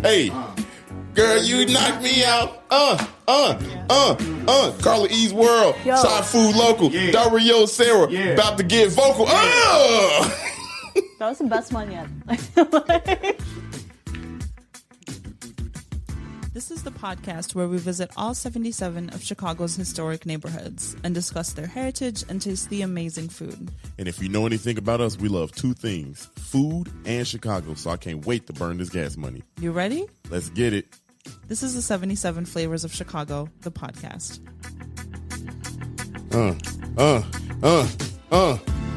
Hey, girl, you knock me out. Carla E's World, Side Food Local, Dario Sarah, about to get vocal. That was the best one yet. I feel like. This is the podcast where we visit all 77 of Chicago's historic neighborhoods and discuss their heritage and taste the amazing food. And if you know anything about us, we love two things, food and Chicago, so I can't wait to burn this gas money. You ready? Let's get it. This is the 77 Flavors of Chicago, the podcast.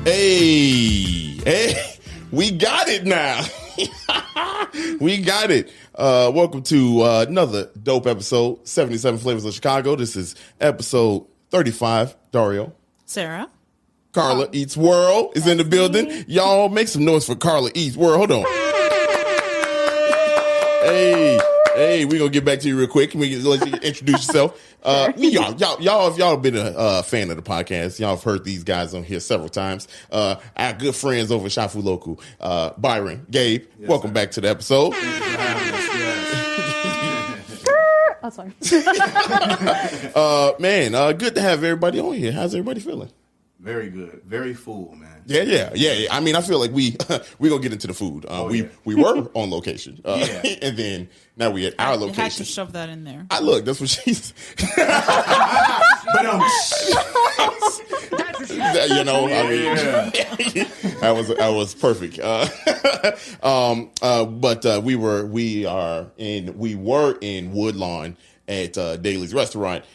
Hey, we got it now. We got it. Welcome to another dope episode, 77 Flavors of Chicago. This is episode 35. Dario. Sarah. Carla Eats World is in the building. Y'all make some noise for Carla Eats World. Hold on. Hey, we're going to get back to you real quick. We can let you introduce yourself. Y'all, if y'all have been a fan of the podcast, y'all have heard these guys on here several times. Our good friends over at Shop Food Local, Byron, Gabe, welcome back to the episode. Oh, sorry. Man, good to have everybody on here. How's everybody feeling? Very good. Very full, man. Yeah. I mean, I feel like we gonna get into the food. We were on location, and then now we at our location. You had to shove that in there. Look, that's what she's. But you know, I mean, that was perfect. But we were in Woodlawn at Daly's restaurant.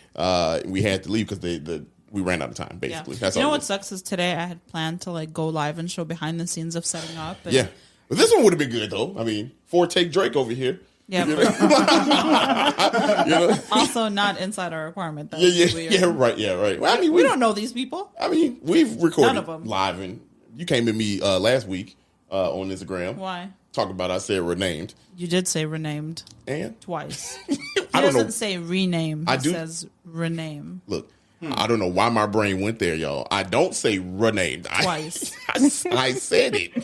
We had to leave because we ran out of time, basically. Yeah. That's you all know what sucks is today I had planned to go live and show behind the scenes of setting up. And but this one would have been good though. I mean, 4-take Drake over here. Yeah. You know? Also not inside our requirement. That's right. Well, I mean, we don't know these people. I mean, we've recorded None of them. live, and you came to me last week on Instagram. Why? Talking about I said renamed. You did say renamed. And? Twice. I don't know. Say rename. I He do. says rename. Look, I don't know why my brain went there, y'all. I don't say renamed. Twice. I said it.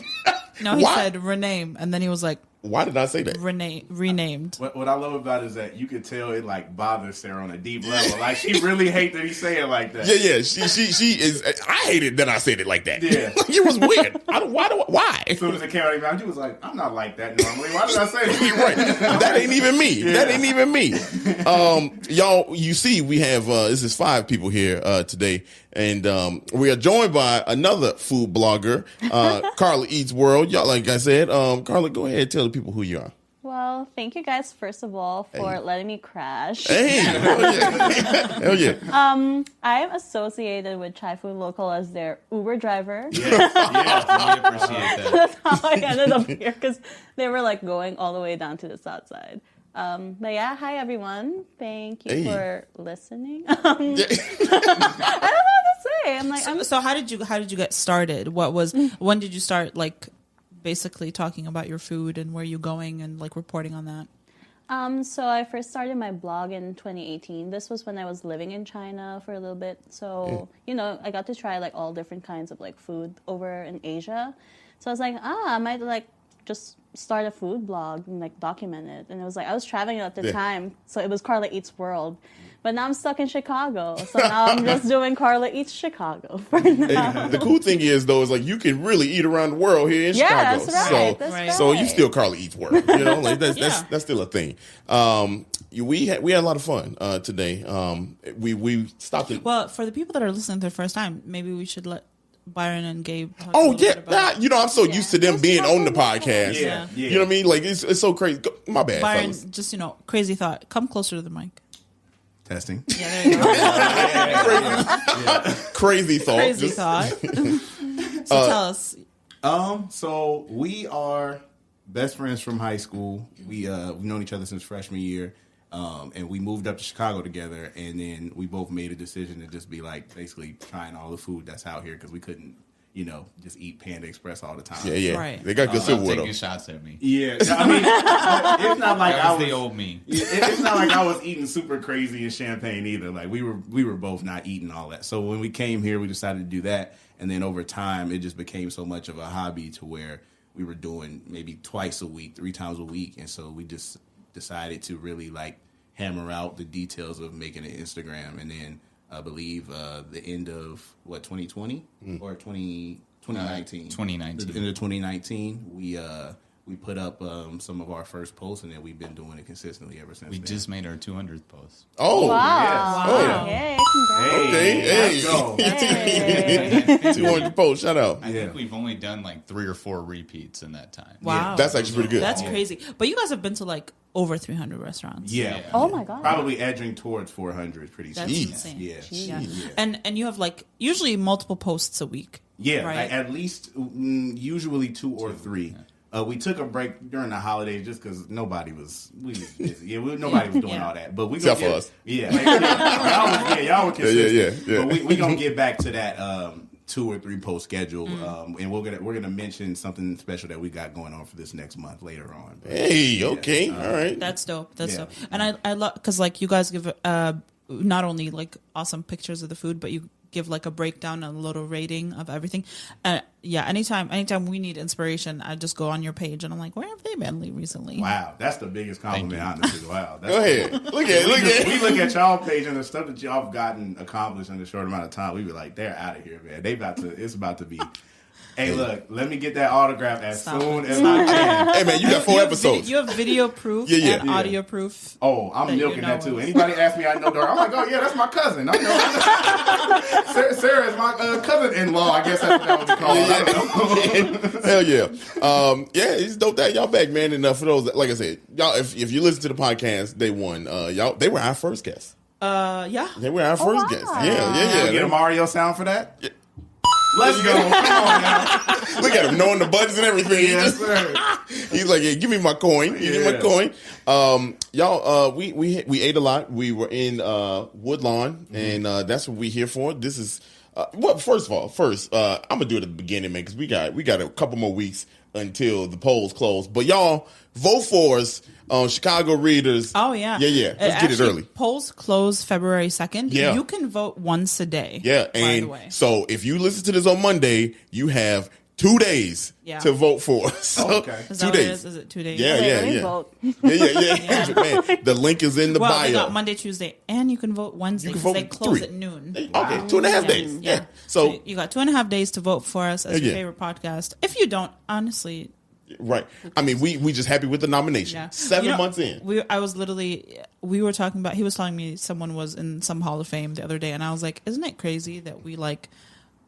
No, he said rename, and then he was like, why did I say that? Renamed. What I love about it is that you could tell it bothers Sarah on a deep level. Like she really hates that he say it like that. Yeah. She is. I hated that I said it like that. Yeah. It was weird. Why? As soon as it came out of your mouth, you was like, I'm not like that normally. Why did I say that? You're right. That ain't even me. Yeah. That ain't even me. Y'all, you see, we have this is 5 people here today, and we are joined by another food blogger, Carla Eats World. Y'all, like I said, Carla, go ahead and tell the people who you are. Well, thank you guys, first of all, for letting me crash. Hey, hell yeah. I am associated with Chai Food Local as their Uber driver. Yes, we appreciate that. That's how I ended up here, because they were going all the way down to the south side. But yeah, hi everyone. Thank you for listening. I don't know what to say. So how did you get started? When did you start basically talking about your food and where you're going and reporting on that? So I first started my blog in 2018. This was when I was living in China for a little bit. So, I got to try all different kinds of food over in Asia. So I was like, I might just start a food blog and document it. And it was I was traveling at the time. So it was Carla Eats World. But now I'm stuck in Chicago. So now I'm just doing Carla Eats Chicago for now. Hey, the cool thing is, though, you can really eat around the world here in Chicago. That's right. That's right. So you still Carla Eats World. That's still a thing. We had a lot of fun today. We stopped at... Well, for the people that are listening for the first time, maybe we should let Byron and Gabe talk I'm so used to them being on the podcast. Yeah. You know what I mean? It's so crazy. My bad, Byron, fellas. just, crazy thought. Come closer to the mic. Testing. Yeah, there you go. Crazy thought. Crazy thought. So tell us. So we are best friends from high school. We've known each other since freshman year. And we moved up to Chicago together, and then we both made a decision to just be basically trying all the food that's out here because we couldn't, just eat Panda Express all the time. Yeah. Right. They got good silverware. Taking shots at me. Yeah, I mean, it's not like that was the old me. It's not like I was eating super crazy in Champagne either. We were both not eating all that. So when we came here, we decided to do that, and then over time, it just became so much of a hobby to where we were doing maybe twice a week, 3 times a week, and so we just decided to really like hammer out the details of making an Instagram. And then I believe the end of 2020 or 2019. 2019. The end of 2019, we put up some of our first posts, and then we've been doing it consistently ever since. We then. just made our 200th post. Oh, Wow. Yes. Wow. Yay, Congrats. okay. Let's go. 200 posts. Shout out. I think we've only done like 3 or 4 repeats in that time. Wow. That's actually pretty good. That's crazy. But you guys have been to like over 300 restaurants. Yeah. Oh my God. Probably edging towards 400 pretty soon. That's Jeez. insane. Yeah. Yeah. Yeah. And you have like usually multiple posts a week. Yeah, Right. like at least usually 2 or 3. We took a break during the holidays just because nobody was busy. Yeah, nobody was doing Yeah. all that. But we Except gonna for get, us. Yeah, y'all were consistent. Yeah. But we gonna get back to that 2 or 3 post schedule, and we're gonna mention something special that we got going on for this next month later on. But, Hey, okay. All right. That's dope. That's Yeah. dope. And I love because like you guys give not only like awesome pictures of the food, but you give like a breakdown and a little rating of everything. Yeah, anytime we need inspiration, I just go on your page and I'm like, where have they been recently? Wow, that's the biggest compliment, honestly. Wow, that's Go ahead. Look at it. We look at y'all page and the stuff that y'all have gotten accomplished in a short amount of time. We be like, they're out of here, man. It's about to be. Hey, look, let me get that autograph as Stop soon it. as I can. Hey, man, you got 4 episodes. You have video proof Yeah. and audio proof. Oh, I'm That milking you that know too. us. Anybody ask me, I know Dark. I'm like, oh yeah, that's my cousin. I know. Sarah is my cousin-in-law. I guess that's what that was called. I don't know. Hell yeah. Yeah, it's dope that y'all back, man. And for those, like I said, y'all, if you listen to the podcast, day one, they were our first guests. Yeah. They were our first wow. guests. Can Yeah. we get a Mario sound for that? Yeah. Let's go. Come on now. Look at him knowing the buttons and everything. Yes, sir. He's like, hey, give me my coin. Give me my coin. Y'all, we ate a lot. We were in Woodlawn, and that's what we here for. This is first, I'm gonna do it at the beginning, man, because we got a couple more weeks until the polls close. But y'all, vote for us, Chicago readers. Oh yeah. Yeah. Let's get it early. Polls close February 2nd. Yeah. You can vote once a day. Yeah, By the and way. so if you listen to this on Monday, you have 2 days Yeah. to vote for us. So, Okay. Is 2 that what it days. is? Is it 2 days? Yeah, Wait, yeah, let me yeah. vote. Yeah. Man, the link is in the Well, bio. they got Monday, Tuesday, and you can vote Wednesday You can because they vote close 3. at noon. Okay, 2.5 days. Yeah. So So, you got 2.5 days to vote for us as your Yeah. favorite podcast. If you don't, honestly, right. I mean, we just happy with the nomination. yeah. 7 months in. We were talking about, he was telling me someone was in some Hall of Fame the other day, and I was like, isn't it crazy that we like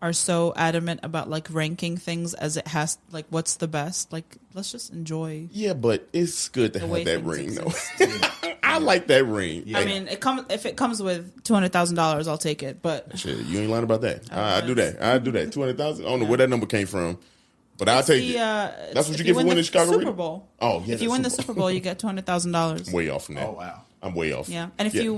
are so adamant about like ranking things as it has, like what's the best? Like, let's just enjoy. Yeah, but it's good to The way have that things ring, exist. though. I like that ring. Yeah. I mean, if it comes with $200,000, I'll take it. But Shit, you ain't lying about that. I do that. I do that. 200,000. I don't know where that number came from, but I'll take it. That's what you get for winning the Chicago Super Reader? Bowl. Oh, yeah. If you win the Super Bowl, you get $200,000. I'm way off from that. Oh wow. I'm way off. Yeah, and if you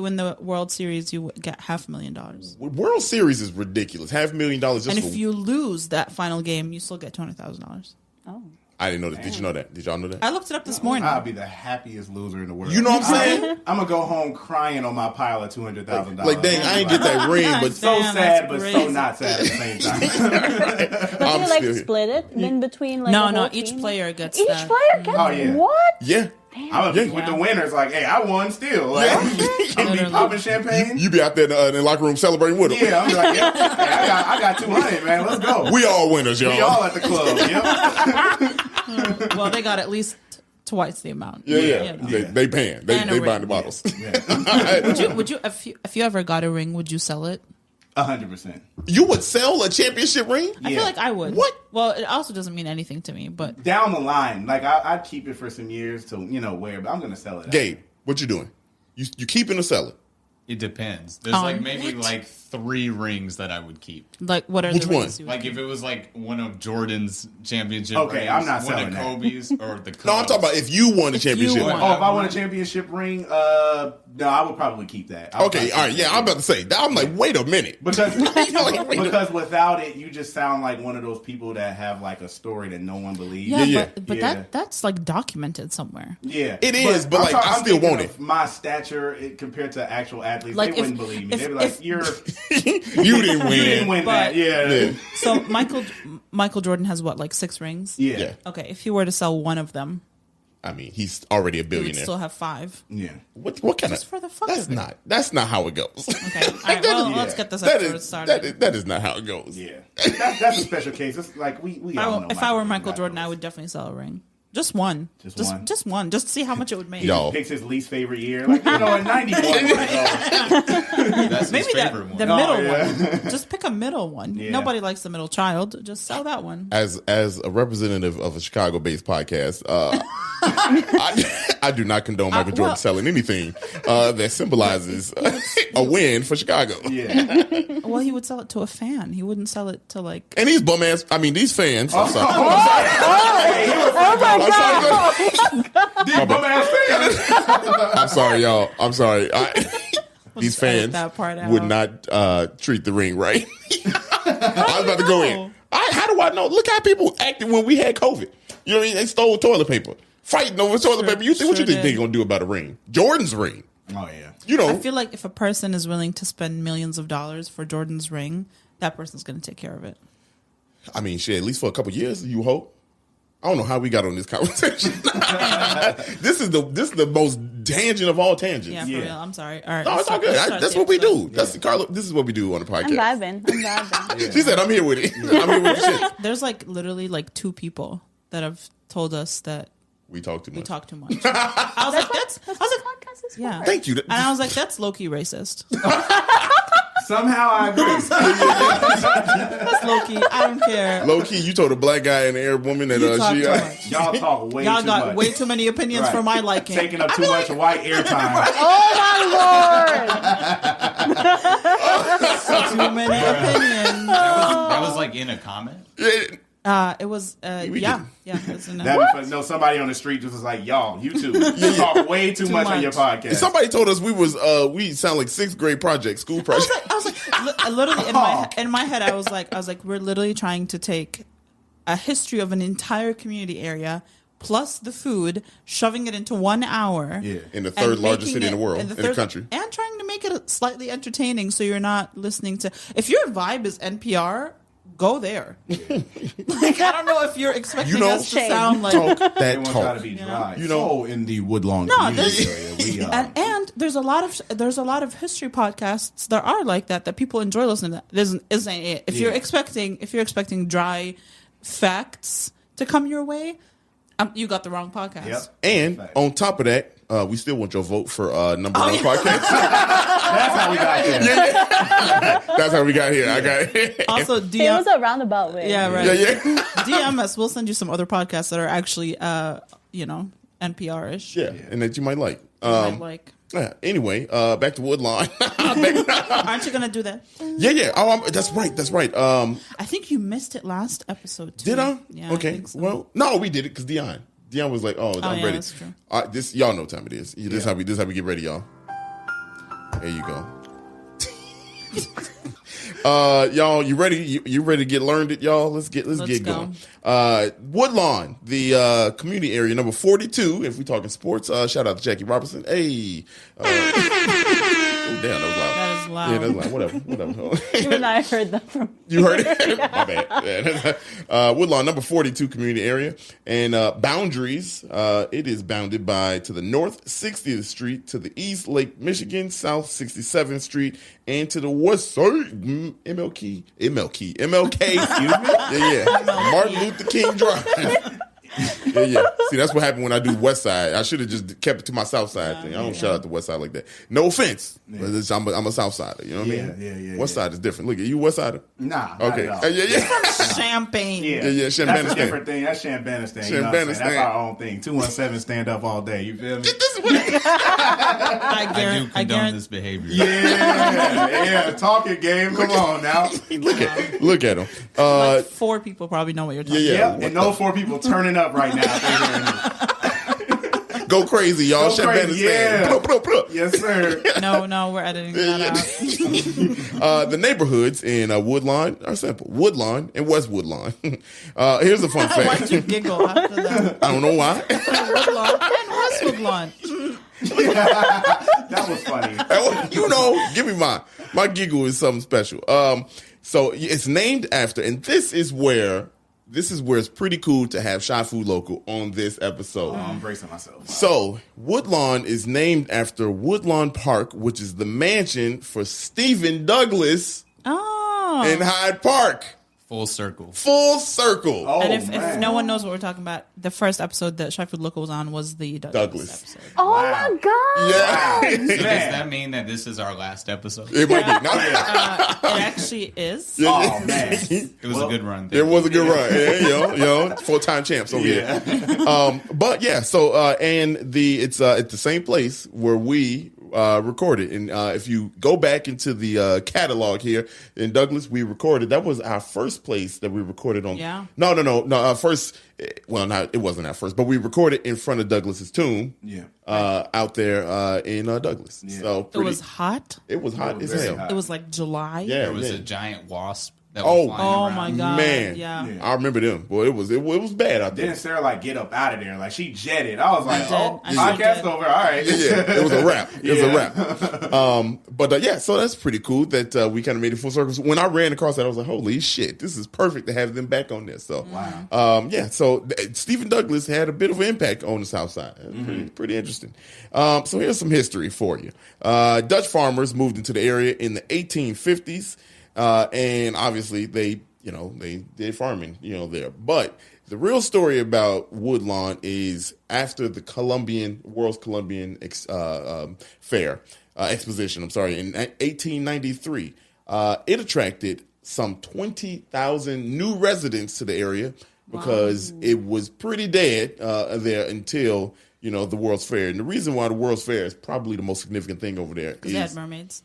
win the World Series, you get $500,000. World Series is ridiculous. $500,000 just And for. if you lose that final game, you still get $200,000. Oh. I didn't know that. Did you know that? Did y'all know that? I looked it up this morning. I'll be the happiest loser in the world. You know what I'm saying? I'm gonna go home crying on my pile of $200,000. Like, dang, I ain't get that ring, but So Damn, sad, that's but so crazy. not sad at the same time. But I'm you like still- split it in between like No, the no, whole each team? player gets Each that. player gets Oh, yeah. what? yeah. I'm gonna be with the winners. Like, hey, I won still. Like, I'm be Literally. popping champagne. You be out there in the locker room celebrating with them. Yeah, I'm like, yeah, hey, I got 200, man. Let's go. We all winners, y'all. We all at the club. Yep. Well, they got at least twice the amount. Yeah. You know. They paying. They And a buying the ring. bottles. Would you if you ever got a ring, would you sell it? 100%. You would sell a championship ring? I feel like I would. What? Well, it also doesn't mean anything to me, but Down the line, like I'd keep it for some years to wear, but I'm gonna sell it. Gabe, what you doing? You keeping or selling? It depends. There's like maybe what? like 3 rings that I would keep. like what are Which the one? rings you would Like if it was like one of Jordan's championship Okay, rings, I'm not one selling of that. Kobe's or the Cubs. No, I'm talking about if you won the If you championship. won. Oh, if I won a championship ring, no, I would probably keep that. I would Okay, probably all right, keep yeah, that. I'm about to say. I'm like, wait a minute. Because Like, wait a- because without it, you just sound like one of those people that have like a story that no one believes. Yeah, Yeah. but Yeah. that's like documented somewhere. Yeah, It is, but, like, I I'm still thinking want of it. My stature compared to actual athletes, Like, they if- wouldn't believe me. if- They'd be like, if- "You're You didn't win. you didn't win that." But- Yeah, Yeah. So Michael Jordan has what, like 6 rings? yeah. Yeah. Okay, if you were to sell one of them, I mean, he's already a You would billionaire. still have 5. Yeah. What kind Just of? for the fuck That's of it. That's not how it goes. Okay. All right. Well, let's get this That episode is, started. that is not how it goes. Yeah. That's a special case. It's like we all know. If I were Michael Jordan, I would definitely sell a ring. Just one. Just Just one? Just one. Just to see how much it would make. Yo. Picks his least favorite year. Like, in 91. That's Maybe his favorite one. the middle yeah. one. Just pick a middle one. Yeah. Nobody likes the middle child. Just sell that one. As a representative of a Chicago-based podcast, I do not condone Michael Jordan well- selling anything that symbolizes a win for Chicago. Yeah. Well, he would sell it to a fan. He wouldn't sell it to like. And these bum ass, I mean, these fans. I'm sorry. I'm sorry, y'all. I'm sorry. These fans that part out. would not treat the ring right. I was about to go in. How do I know? Look how people acted when we had COVID. You know what I mean? They stole toilet paper, fighting over toilet paper. What you think did. they're gonna do about a ring? Jordan's ring. Oh, yeah. You know, I feel like if a person is willing to spend millions of dollars for Jordan's ring, that person's going to take care of it. I mean, shit. At least for a couple years, you hope. I don't know how we got on this conversation. This is the most tangent of all tangents. Yeah, for Yeah. real. I'm sorry. All right. No, it's all good. That's what we do. That's the Carla. This is what we do on the I'm podcast. vibing. She said, "I'm here with it. I'm here with the shit." There's like literally like 2 people that have told us that We talk too much. we talk too much. I was like, That's what podcast is for. yeah. Thank you. And I was like, that's low-key racist. Somehow I agree. That's low-key. I don't care. Low key, you told a black guy and an Arab woman that You talk she. too much. Y'all talk way Y'all too got much. way too many opinions Right. for my liking. Taking up too much white airtime. Oh my lord! Too many opinions. That was like in a comment. It was, We yeah. did. Yeah. It was in That be fun. No, somebody on the street just was like, y'all, you two talk way too much on your podcast. Somebody told us we sound like 6th grade project, school project. I was like, literally in my head, I was like, we're literally trying to take a history of an entire community area plus the food, shoving it into 1 hour. Yeah. In the and third largest making city in the world, in the country. and trying to make it slightly entertaining, so you're not listening to. If your vibe is NPR, go there. Like, I don't know if you're expecting You know, us to sound like. Talk They that want y'all to talk. be dry. You know- So in the Woodlawn No, community there's- area, And there's a lot of history podcasts that are like that people enjoy listening to. This isn't it. If you're expecting dry facts to come your way, you got the wrong podcast. Yep. And Fact. on top of that, we still want your vote for number one podcast. that's how we got there. That's how we got here. I got it. Also, It was DM, a roundabout way. yeah, right. Yeah. DM us. We'll send you some other podcasts that are actually, NPR-ish. Yeah, and that you might like. Like, Yeah, anyway, back to Woodlawn. aren't you gonna do that? Yeah. Oh, that's right. I think you missed it last episode too. Did I? Yeah. Okay. I think so. Well, no, we did it because Dion was like, "Oh, I'm yeah, ready." that's true. This y'all know what time it is. This is how we get ready, y'all. There you go. Y'all, you ready? You ready to get learned it, y'all? Let's get Let's get go. going. Woodlawn, the community area number 42. If we talking sports, shout out to Jackie Robertson. Hey, oh, damn, that was loud. That is loud. Yeah, that's loud. Whatever. Even I heard that from. You heard it? My bad. Yeah. Woodlawn, number 42 community area. And boundaries, it is bounded by, to the north, 60th Street, to the east, Lake Michigan, south, 67th Street, and to the west side, MLK, excuse me. Yeah. Martin Luther King Drive. Yeah. See, that's what happened when I do West Side. I should have just kept it to my South Side thing. I don't shout out the West Side like that. No offense, but I'm a South Sider. You know what I mean? Yeah. West Side is different. Look, are you West Sider? Nah. Okay. Not at all. Yeah. Champagne. Yeah, That's Shambanistan. a different thing. That's Shambanistan. You know what I'm saying? Shambanistan. That's our own thing. 217 stand up all day. You feel me? I I do condone guarantee. this behavior. Yeah. Talking game. Come on now. Look at him. Like 4 people probably know what you're talking Yeah. about. Yep. And those 4 people turning up right now. If they're hearing this. Go crazy, y'all. Go crazy, yeah. Shambanistan. Yes, sir. No, we're editing that out. The neighborhoods in Woodlawn are simple. Woodlawn and West Woodlawn. Here's a fun Why'd fact. you giggle after that? I don't know why. Woodlawn and West Woodlawn. That was funny. You know, give me mine. My giggle is something special. So it's named after, and this is where this is where it's pretty cool to have Shy Food Local on this episode. I'm bracing myself. So, Woodlawn is named after Woodlawn Park, which is the mansion for Stephen Douglas in Hyde Park. Full circle. Full circle. Oh, And if man. no one knows what we're talking about, the first episode that Shy Food Local was on was the Douglas. episode. Oh Wow. my god! Yeah. So does Man. that mean that this is our last episode? It might be. Not It actually is. Oh, man. It was a good run. It was a good run. Yeah, yo, full-time champs over here. But yeah, so and it's at the same place where we recorded. And if you go back into the catalog here in Douglas, we recorded. That was our first place that we recorded on. Yeah. No. First, well, not it wasn't our first, but we recorded in front of Douglas's tomb. Yeah. Out there in Douglas. Yeah. So It pretty, was hot. it was hot It was as very hell. hot. It was like July. Yeah, There was yeah. a giant wasp that Oh. was flying Oh around. my god. Man, Yeah. Yeah. I remember them. Boy, it was bad out there. Didn't Sarah like get up out of there? Like she jetted. I was like, did. oh, I podcast did. over. All right. Yeah, it was a wrap. It was Yeah. a wrap. But yeah, so that's pretty cool that we kind of made it full circle. So when I ran across that, I was like, holy shit, this is perfect to have them back on this. So, Wow. yeah, so Stephen Douglas had a bit of an impact on the South Side. Pretty interesting. So here's some history for you. Dutch farmers moved into the area in the 1850s, and obviously they did farming, there. But the real story about Woodlawn is after the World's Columbian Fair exposition. I'm sorry, in 1893, it attracted some 20,000 new residents to the area because it was pretty dead there until the World's Fair. And the reason why the World's Fair is probably the most significant thing over there Because they had is mermaids.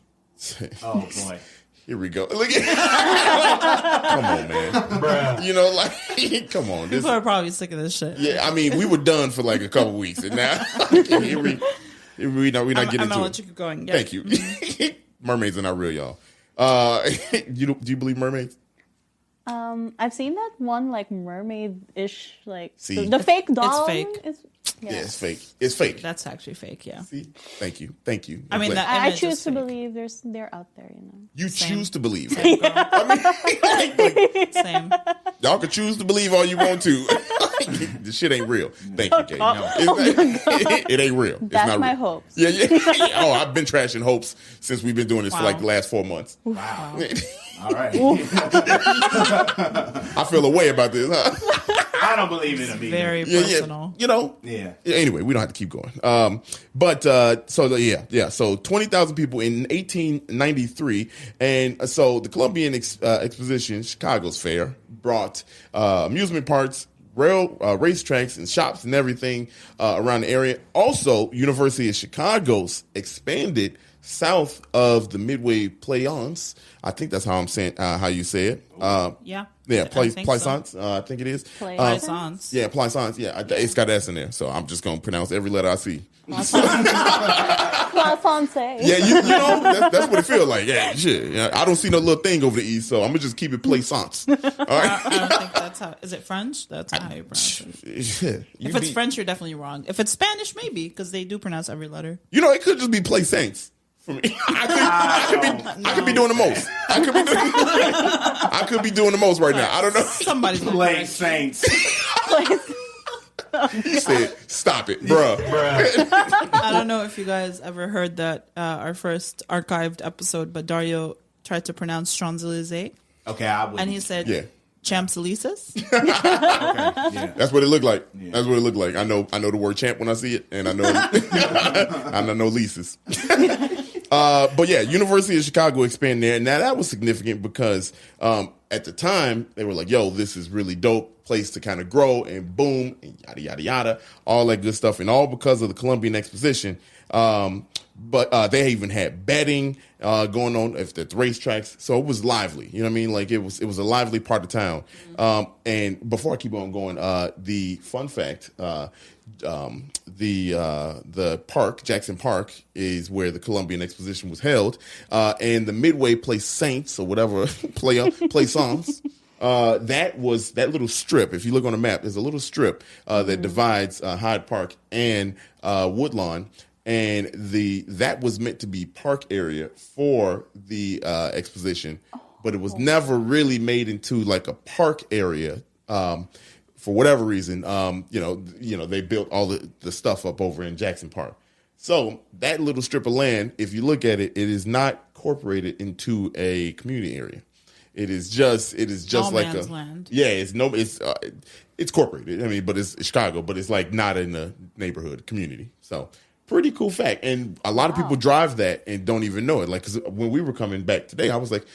Oh boy. here we go. Look at come on, man. Bruh. Come on. This, People are probably sick of this shit. yeah, I mean, we were done for like a couple weeks, and now we're not getting I'm into gonna let it. you keep going. Yeah. Thank you. Mermaids are not real, y'all. Do you believe mermaids? I've seen that one like mermaid-ish, like See? the fake doll. fake. Yeah, it's fake. It's fake. That's actually fake. Yeah. See? Thank you. I mean, I'm glad- that I image choose is to fake. believe they're out there. you Same. choose to believe. Same. Y'all can choose to believe all you want to. This shit ain't real. Thank you, Kate. No, it ain't real. It's That's not my real. hopes. Yeah. Oh, I've been trashing hopes since we've been doing this for like the last 4 months. Wow. All right. I feel a way about this, huh? I don't believe in them either. Very Yeah, personal. yeah. Yeah. Anyway, we don't have to keep going. So 20,000 people in 1893, and so the Columbian Exposition, Chicago's fair, brought amusement parks, racetracks, and shops and everything around the area. Also, University of Chicago's expanded south of the Midway Plaisance. I think that's how I'm saying how you say it. Yeah. Yeah, I think so. Plaisance. I think it is. Plaisance? Yeah, Plaisance. Yeah, it's got S in there, so I'm just gonna pronounce every letter I see. Plaisance. Yeah, you know that's what it feels like. Yeah, shit. Yeah, I don't see no little thing over the E, so I'm gonna just keep it Plaisance. All right. I don't think that's how. Is it French? That's not how you pronounce it. If it's French, you're definitely wrong. If it's Spanish, maybe because they do pronounce every letter. it could just be Plaisance for me. I could be doing the most. I could be doing the most right now. I don't know. Somebody's gonna Play correct you. Saints. He said, "Stop it, bruh." I don't know if you guys ever heard that our first archived episode, but Dario tried to pronounce Champs Elysees, Okay, I would. and he said Yeah. Champs Elysees. Yeah. That's what it looked like. That's what it looked like. I know the word champ when I see it, and I know and I know leases. But yeah, University of Chicago expanded there, and now that was significant because at the time they were like, "Yo, this is really dope place to kind of grow," and boom, and yada yada yada, all that good stuff, and all because of the Columbian Exposition. But they even had betting going on at the racetracks, so it was lively. You know what I mean? Like it was a lively part of town. And before I keep on going, the fun fact: the park, Jackson Park, is where the Columbian Exposition was held, and the Midway Place Saints or whatever play songs. That little strip. If you look on the map, there's a little strip that divides Hyde Park and Woodlawn. And that was meant to be park area for the exposition, but it was never really made into like a park area For whatever reason, they built all the stuff up over in Jackson Park. So that little strip of land, if you look at it, it is not incorporated into a community area. It is just No like man's land. Yeah, it's corporated. I mean, but it's Chicago, but it's like not in the neighborhood community. So pretty cool fact. And a lot of people drive that and don't even know it. Like, 'cause when we were coming back today, I was like,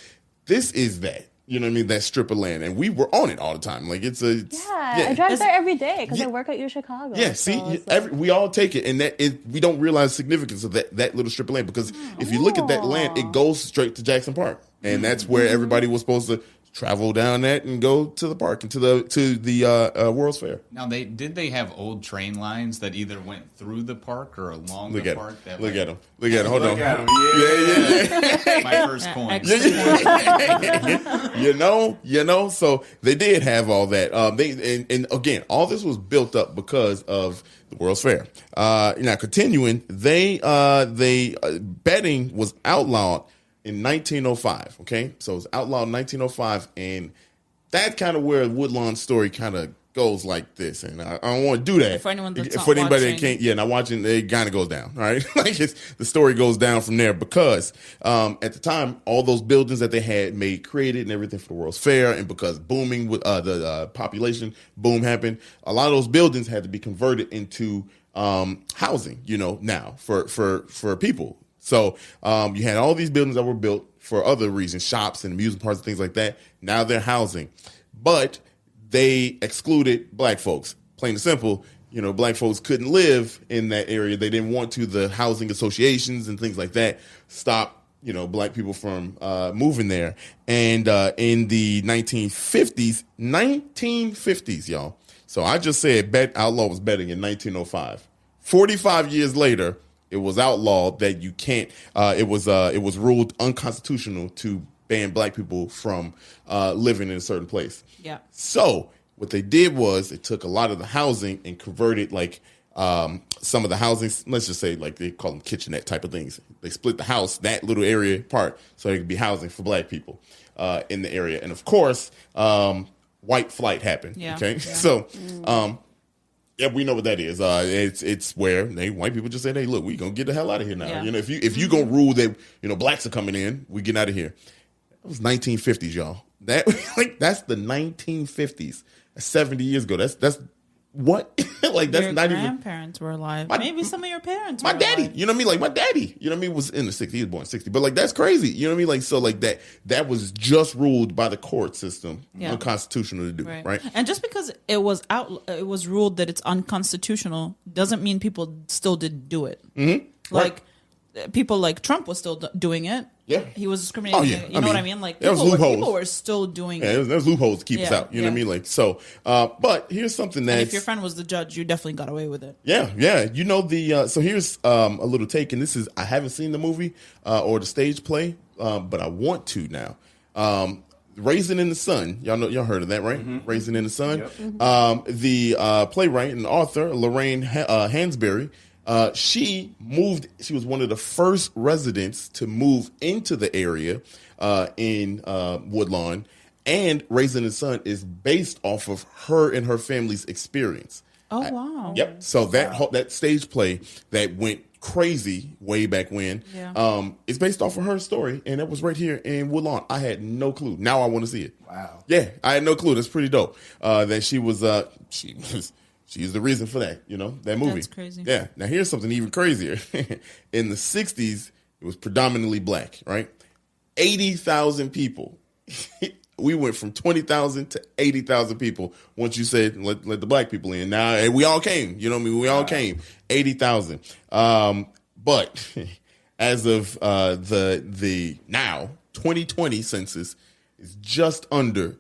this is that. You know what I mean? That strip of land. And we were on it all the time. Like, I drive there every day because I work at U Chicago. Yeah, see, we all take it, and we don't realize the significance of that little strip of land, because if you look at that land, it goes straight to Jackson Park, and that's where everybody was supposed to travel down that and go to the park and to the World's Fair. Now, did they have old train lines that either went through the park or along the park? Look at them. Hold on. Look at 'em. Yeah. My first coin. So they did have all that. And again, all this was built up because of the World's Fair. Now, continuing, betting was outlawed in 1905. Okay, so it was outlawed in 1905, and that's kind of where Woodlawn's story kind of goes like this. And I don't want to do that For anyone that's for anybody watching. that can't, not watching, it kind of goes down. All right, like the story goes down from there, because at the time, all those buildings that they had created and everything for the World's Fair, and because booming with the population boom happened, a lot of those buildings had to be converted into housing. Now for people. So you had all these buildings that were built for other reasons, shops and amusement parks and things like that. Now they're housing. But they excluded black folks. Plain and simple, black folks couldn't live in that area. They didn't want to. The housing associations and things like that stop, black people from moving there. And in the 1950s, y'all. So I just said outlaw was betting in 1905. 45 years later, it was outlawed that you can't. It was ruled unconstitutional to ban black people from living in a certain place. Yeah. So what they did was they took a lot of the housing and converted some of the housing. Let's just say like they call them kitchenette type of things. They split the house, that little area apart, so it could be housing for black people in the area. And of course, white flight happened. Yeah. Okay. Yeah. So. Yeah, we know what that is. It's where white people just say, "Hey, look, we gonna get the hell out of here now." Yeah. If you gonna rule that blacks are coming in, we get out of here. That was 1950s, y'all. That's the 1950s. That's 70 years ago. That's what? That's Your not even. grandparents were alive. Maybe some of your parents were My daddy, alive. you know what I mean? Like my daddy, you know what I mean, was in the 60s. He was born in 60. But that's crazy. You know what I mean? So that was just ruled by the court system, unconstitutional to do, right? And just because it was ruled that it's unconstitutional doesn't mean people still didn't do it. Mm-hmm. Like people like Trump was still doing it. Yeah. He was discriminating. Oh, yeah. You know what I mean? Like there was people loopholes. were still doing Yeah, it. there's loopholes to keep us out. You know what I mean? So, but here's something And that's. if your friend was the judge, you definitely got away with it. Yeah. So here's a little take, and this is, I haven't seen the movie or the stage play, but I want to now. Raisin in the Sun. Y'all heard of that, right? Mm-hmm. Raisin in the Sun. Yep. Mm-hmm. The playwright and author, Lorraine Hansberry, she was one of the first residents to move into the area in Woodlawn, and Raisin in the Sun is based off of her and her family's experience. Oh, wow. Yep. So that stage play that went crazy way back when, it's based off of her story, and it was right here in Woodlawn. I had no clue. Now I want to see it. Wow. Yeah, I had no clue. That's pretty dope. That she's the reason for that, that movie. That's crazy. Yeah. Now here's something even crazier. In the 60s, it was predominantly black, right? 80,000 people. We went from 20,000 to 80,000 people once you said let the black people in. Now, and we all came. You know what I mean? We all came. 80,000. But as of the now 2020 census is just over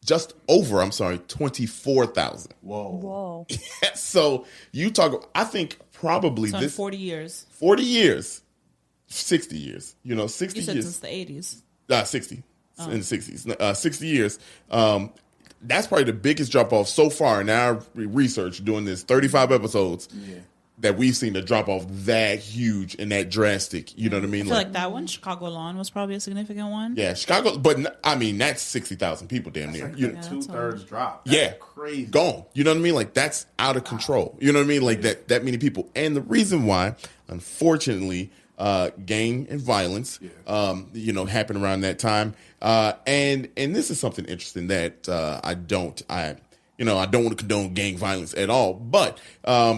24,000. Whoa. So you talk. I think probably So in this 40 years. 40 years, 60 years. 60 You said years. since the 80s. 60 in the 60s. 60 years. That's probably the biggest drop off so far in our research doing this 35 episodes. Yeah. that we've seen a drop off that huge and that drastic. You know what I mean? I feel like that one, Chicago Lawn, was probably a significant one. Yeah, Chicago, but I mean that's 60,000 people damn near. Like You- a 2/3 drop. yeah, That's crazy. gone. You know what I mean? Like that's out of control. You know what I mean? Like that many people. And the reason why, unfortunately, gang and violence, happened around that time. And this is something interesting that I don't want to condone gang violence at all. But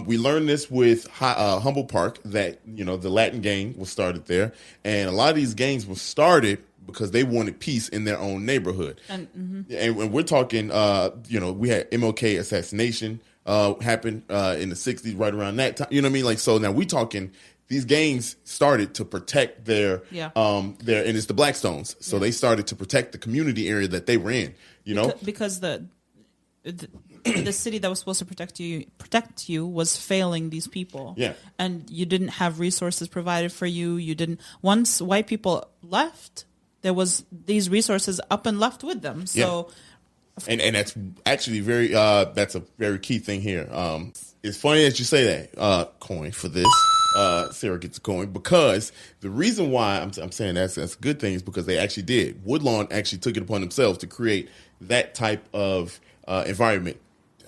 we learned this with Humboldt Park that the Latin gang was started there, and a lot of these gangs were started because they wanted peace in their own neighborhood. And when we're talking, we had MLK assassination happened in the 60s, right around that time. You know what I mean? Like, so now we talking, these gangs started to protect their, and it's the Blackstones. So they started to protect the community area that they were in, because the city that was supposed to protect you was failing these people. Yeah. And you didn't have resources provided for you. Once white people left, there was these resources up and left with them. So And that's actually that's a very key thing here. It's funny that you say that, coin for this. Sarah gets a coin because the reason why I'm saying that's a good thing is because they actually did. Woodlawn actually took it upon themselves to create that type of environment.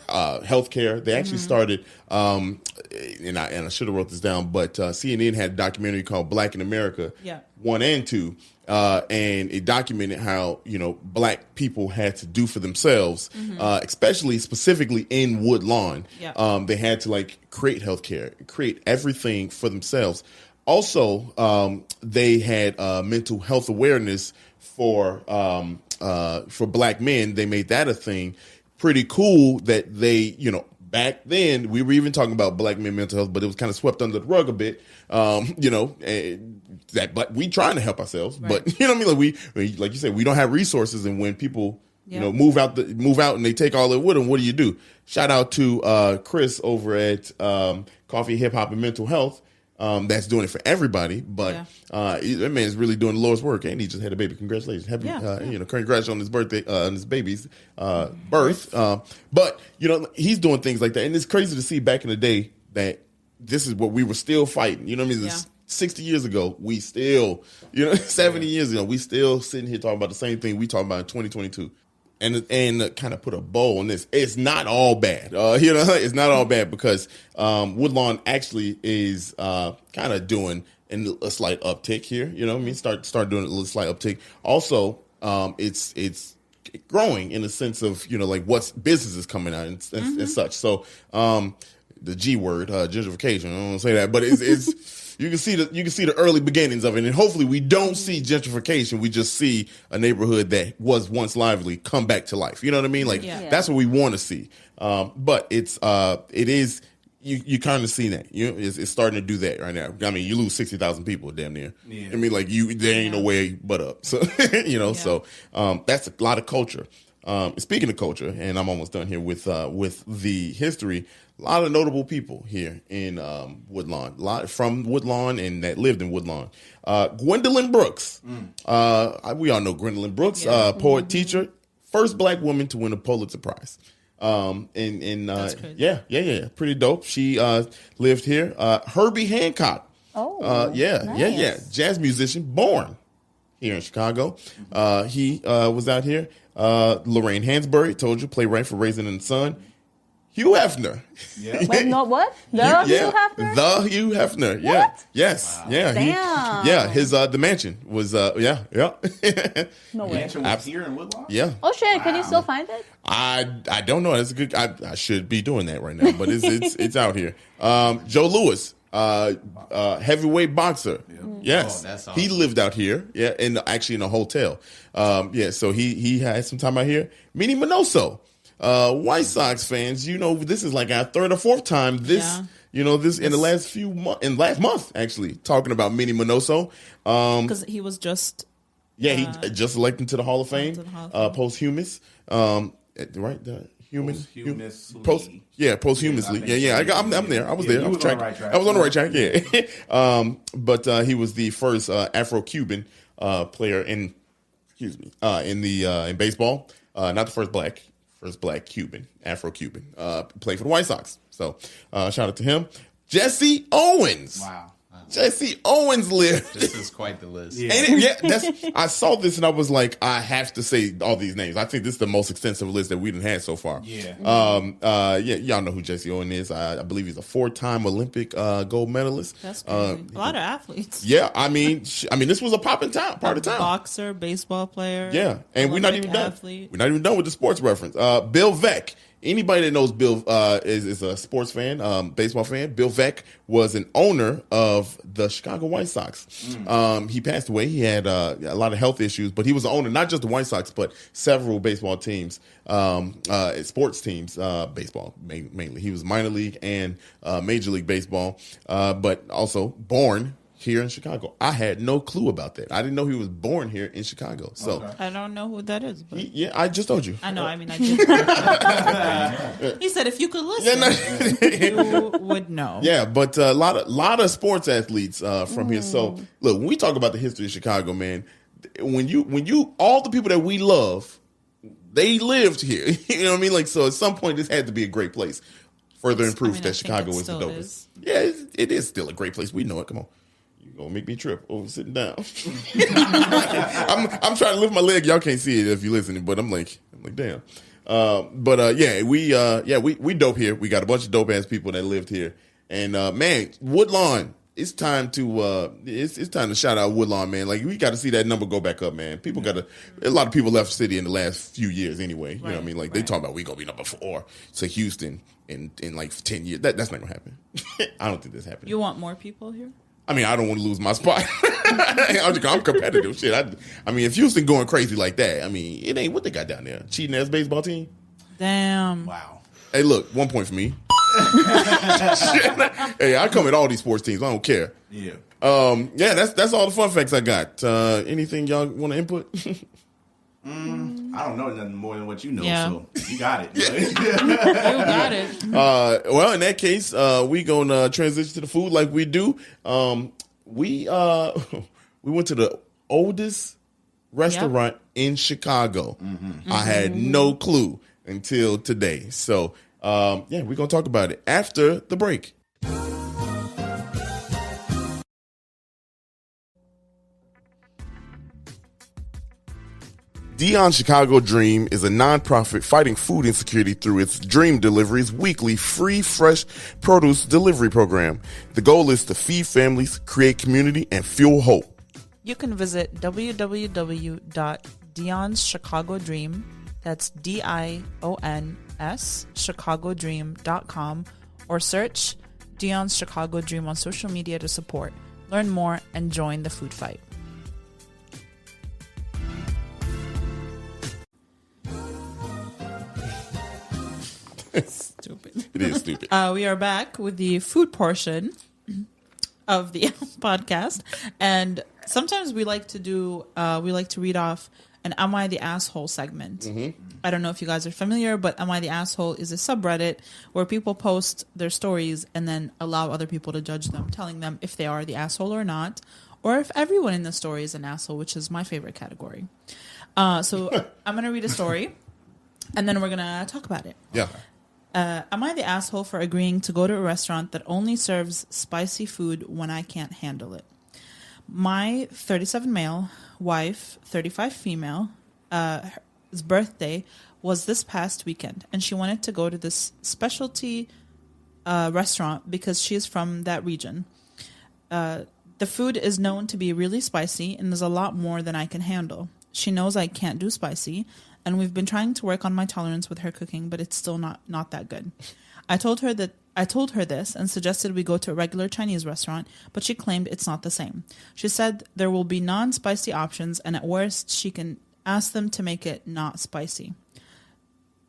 Healthcare. They actually started, and I should have wrote this down, but CNN had a documentary called Black in America 1 and 2. And it documented how, black people had to do for themselves, specifically in Woodlawn. They had to create healthcare, create everything for themselves. Also, they had mental health awareness for black men. They made that a thing. Pretty cool that they, back then we were even talking about black men mental health, but it was kind of swept under the rug a bit. But we trying to help ourselves, but you know what I mean? Like you said, we don't have resources, and when people move out and they take all that with them, what do? Shout out to Chris over at Coffee, Hip Hop, and Mental Health. That's doing it for everybody, but that man's really doing the Lord's work, and he just had a baby. Congratulations, happy, congrats on his birthday, on his baby's birth. But he's doing things like that, and it's crazy to see back in the day that this is what we were still fighting. You know what I mean? 60 years ago, we still, 70 years ago, we still sitting here talking about the same thing we talking about in 2022. And kind of put a bow on this. It's not all bad. It's not all bad because Woodlawn actually is kind of doing a slight uptick here. You know what I mean? Start doing a little slight uptick. Also, it's growing in the sense of what's business is coming out and such. So the G word, gentrification. I don't want to say that, but it's you can see the early beginnings of it, and hopefully we don't see gentrification. We just see a neighborhood that was once lively come back to life. You know what I mean? That's what we want to see. But it is you kind of see that. It's starting to do that right now. I mean, you lose 60,000 people, damn near. Yeah. I mean, there ain't no way but up. So so that's a lot of culture. Speaking of culture, and I'm almost done here with the history. A lot of notable people here in Woodlawn. A lot from Woodlawn and that lived in Woodlawn. Gwendolyn Brooks. We all know Gwendolyn Brooks, poet, teacher, first black woman to win a Pulitzer Prize. That's crazy. Pretty dope. She lived here. Herbie Hancock. Nice. Jazz musician, born here in Chicago. He was out here. Lorraine Hansberry, told you, playwright for Raisin in the Sun. Hugh Hefner. Yeah. Wait, no, what? Hugh Hefner? The Hugh Hefner. Yeah. What? Yes. Yeah. Damn. His The Mansion was No way. Mansion was here in Woodlawn? Yeah. Oh shit! Can you still find it? I don't know. That's a good. I should be doing that right now, but it's out here. Joe Louis, heavyweight boxer. Yeah. Yes, that's awesome. He lived out here. Yeah, actually in a hotel. So he had some time out here. Minnie Minoso. White Sox fans, this is like our third or fourth time this in the last month actually talking about Minnie Minoso. Because he was just he just elected to the Hall of Fame, posthumous. Posthumously. I'm there. I was there. I was on the right track. Yeah. But he was the first Afro-Cuban player in baseball. Not the first black Cuban, Afro-Cuban, played for the White Sox. So shout out to him. Jesse Owens. Wow. Jesse Owens lived. This is quite the list. Yeah. Ain't it? Yeah, I saw this and I was like, I have to say all these names. I think this is the most extensive list that we've had so far. Yeah. Y'all know who Jesse Owens is. I believe he's a 4-time Olympic gold medalist. That's crazy. A lot of athletes. Yeah, I mean, this was a popping part of town. Boxer, baseball player. Yeah, and we're not even done. Athlete. We're not even done with the sports reference. Bill Veeck. Anybody that knows Bill is a sports fan, baseball fan. Bill Veeck was an owner of the Chicago White Sox. He passed away. He had a lot of health issues, but he was the owner, not just the White Sox, but several baseball teams, sports teams, baseball mainly. He was minor league and Major League Baseball, but also born here in Chicago. I had no clue about that. I didn't know he was born here in Chicago. So I don't know who that is. But I just told you. I know. I mean, I did. He said if you could listen, you would know. Yeah, but a lot of sports athletes from here. So look, when we talk about the history of Chicago, man, when you all the people that we love, they lived here. You know what I mean? Like, so at some point, this had to be a great place. Further in proof that Chicago is the dopest. Yeah, it is still a great place. We know it. Come on. Gonna make me trip over sitting down. I'm trying to lift my leg. Y'all can't see it if you're listening, but I'm like damn. We dope here. We got a bunch of dope ass people that lived here, and man, Woodlawn. It's time to it's time to shout out Woodlawn, man. Like, we got to see that number go back up, man. People got to. A lot of people left the city in the last few years, anyway. You know what I mean? Like, they talking about we gonna be number 4 to Houston in like 10 years. That's not gonna happen. I don't think that's happening. You want more people here? I mean, I don't want to lose my spot. I'm competitive. Shit. I mean, if Houston going crazy like that, I mean, it ain't what they got down there. Cheating ass baseball team. Damn. Wow. Hey, look, 1 point for me. Hey, I come at all these sports teams. I don't care. Yeah. That's all the fun facts I got. Anything y'all want to input? I don't know nothing more than what you know, Yeah. so you got it. You got it. Well, in that case, we gonna transition to the food like we do. We went to the oldest restaurant in Chicago. I had no clue until today. So, we're gonna talk about it after the break. Dion's Chicago Dream is a nonprofit fighting food insecurity through its Dream Deliveries weekly free fresh produce delivery program. The goal is to feed families, create community, and fuel hope. You can visit www.dionschicagodream, that's DIONS, chicagodream.com, or search Dion's Chicago Dream on social media to support. Learn more and join the food fight. Stupid. It is stupid. We are back with the food portion of the podcast, and sometimes we like to read off an "Am I the Asshole" segment. I don't know if you guys are familiar, but "Am I the Asshole" is a subreddit where people post their stories and then allow other people to judge them, telling them if they are the asshole or not, or if everyone in the story is an asshole, which is my favorite category. So I'm going to read a story, and then we're going to talk about it. Yeah. Am I the asshole for agreeing to go to a restaurant that only serves spicy food when I can't handle it? My 37 male wife, 35 female, his birthday was this past weekend, and she wanted to go to this specialty restaurant because she is from that region. The food is known to be really spicy, and there's a lot more than I can handle. She knows I can't do spicy, and we've been trying to work on my tolerance with her cooking, but it's still not that good. I told her this and suggested we go to a regular Chinese restaurant, but she claimed it's not the same. She said there will be non-spicy options, and at worst, she can ask them to make it not spicy.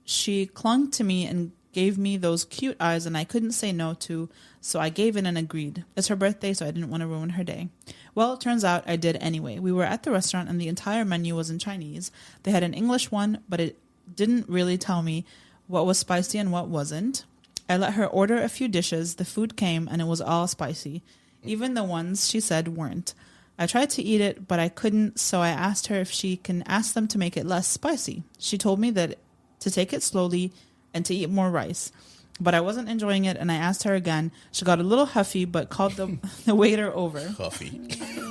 She clung to me and gave me those cute eyes, and I couldn't say no to, so I gave in and agreed. It's her birthday, so I didn't want to ruin her day. Well, it turns out I did anyway. We were at the restaurant, and the entire menu was in Chinese. They had an English one, but it didn't really tell me what was spicy and what wasn't. I let her order a few dishes. The food came, and it was all spicy. Even the ones she said weren't. I tried to eat it, but I couldn't, so I asked her if she can ask them to make it less spicy. She told me that to take it slowly and to eat more rice. but I wasn't enjoying it, and I asked her again. She got a little huffy, but called the waiter over. Huffy.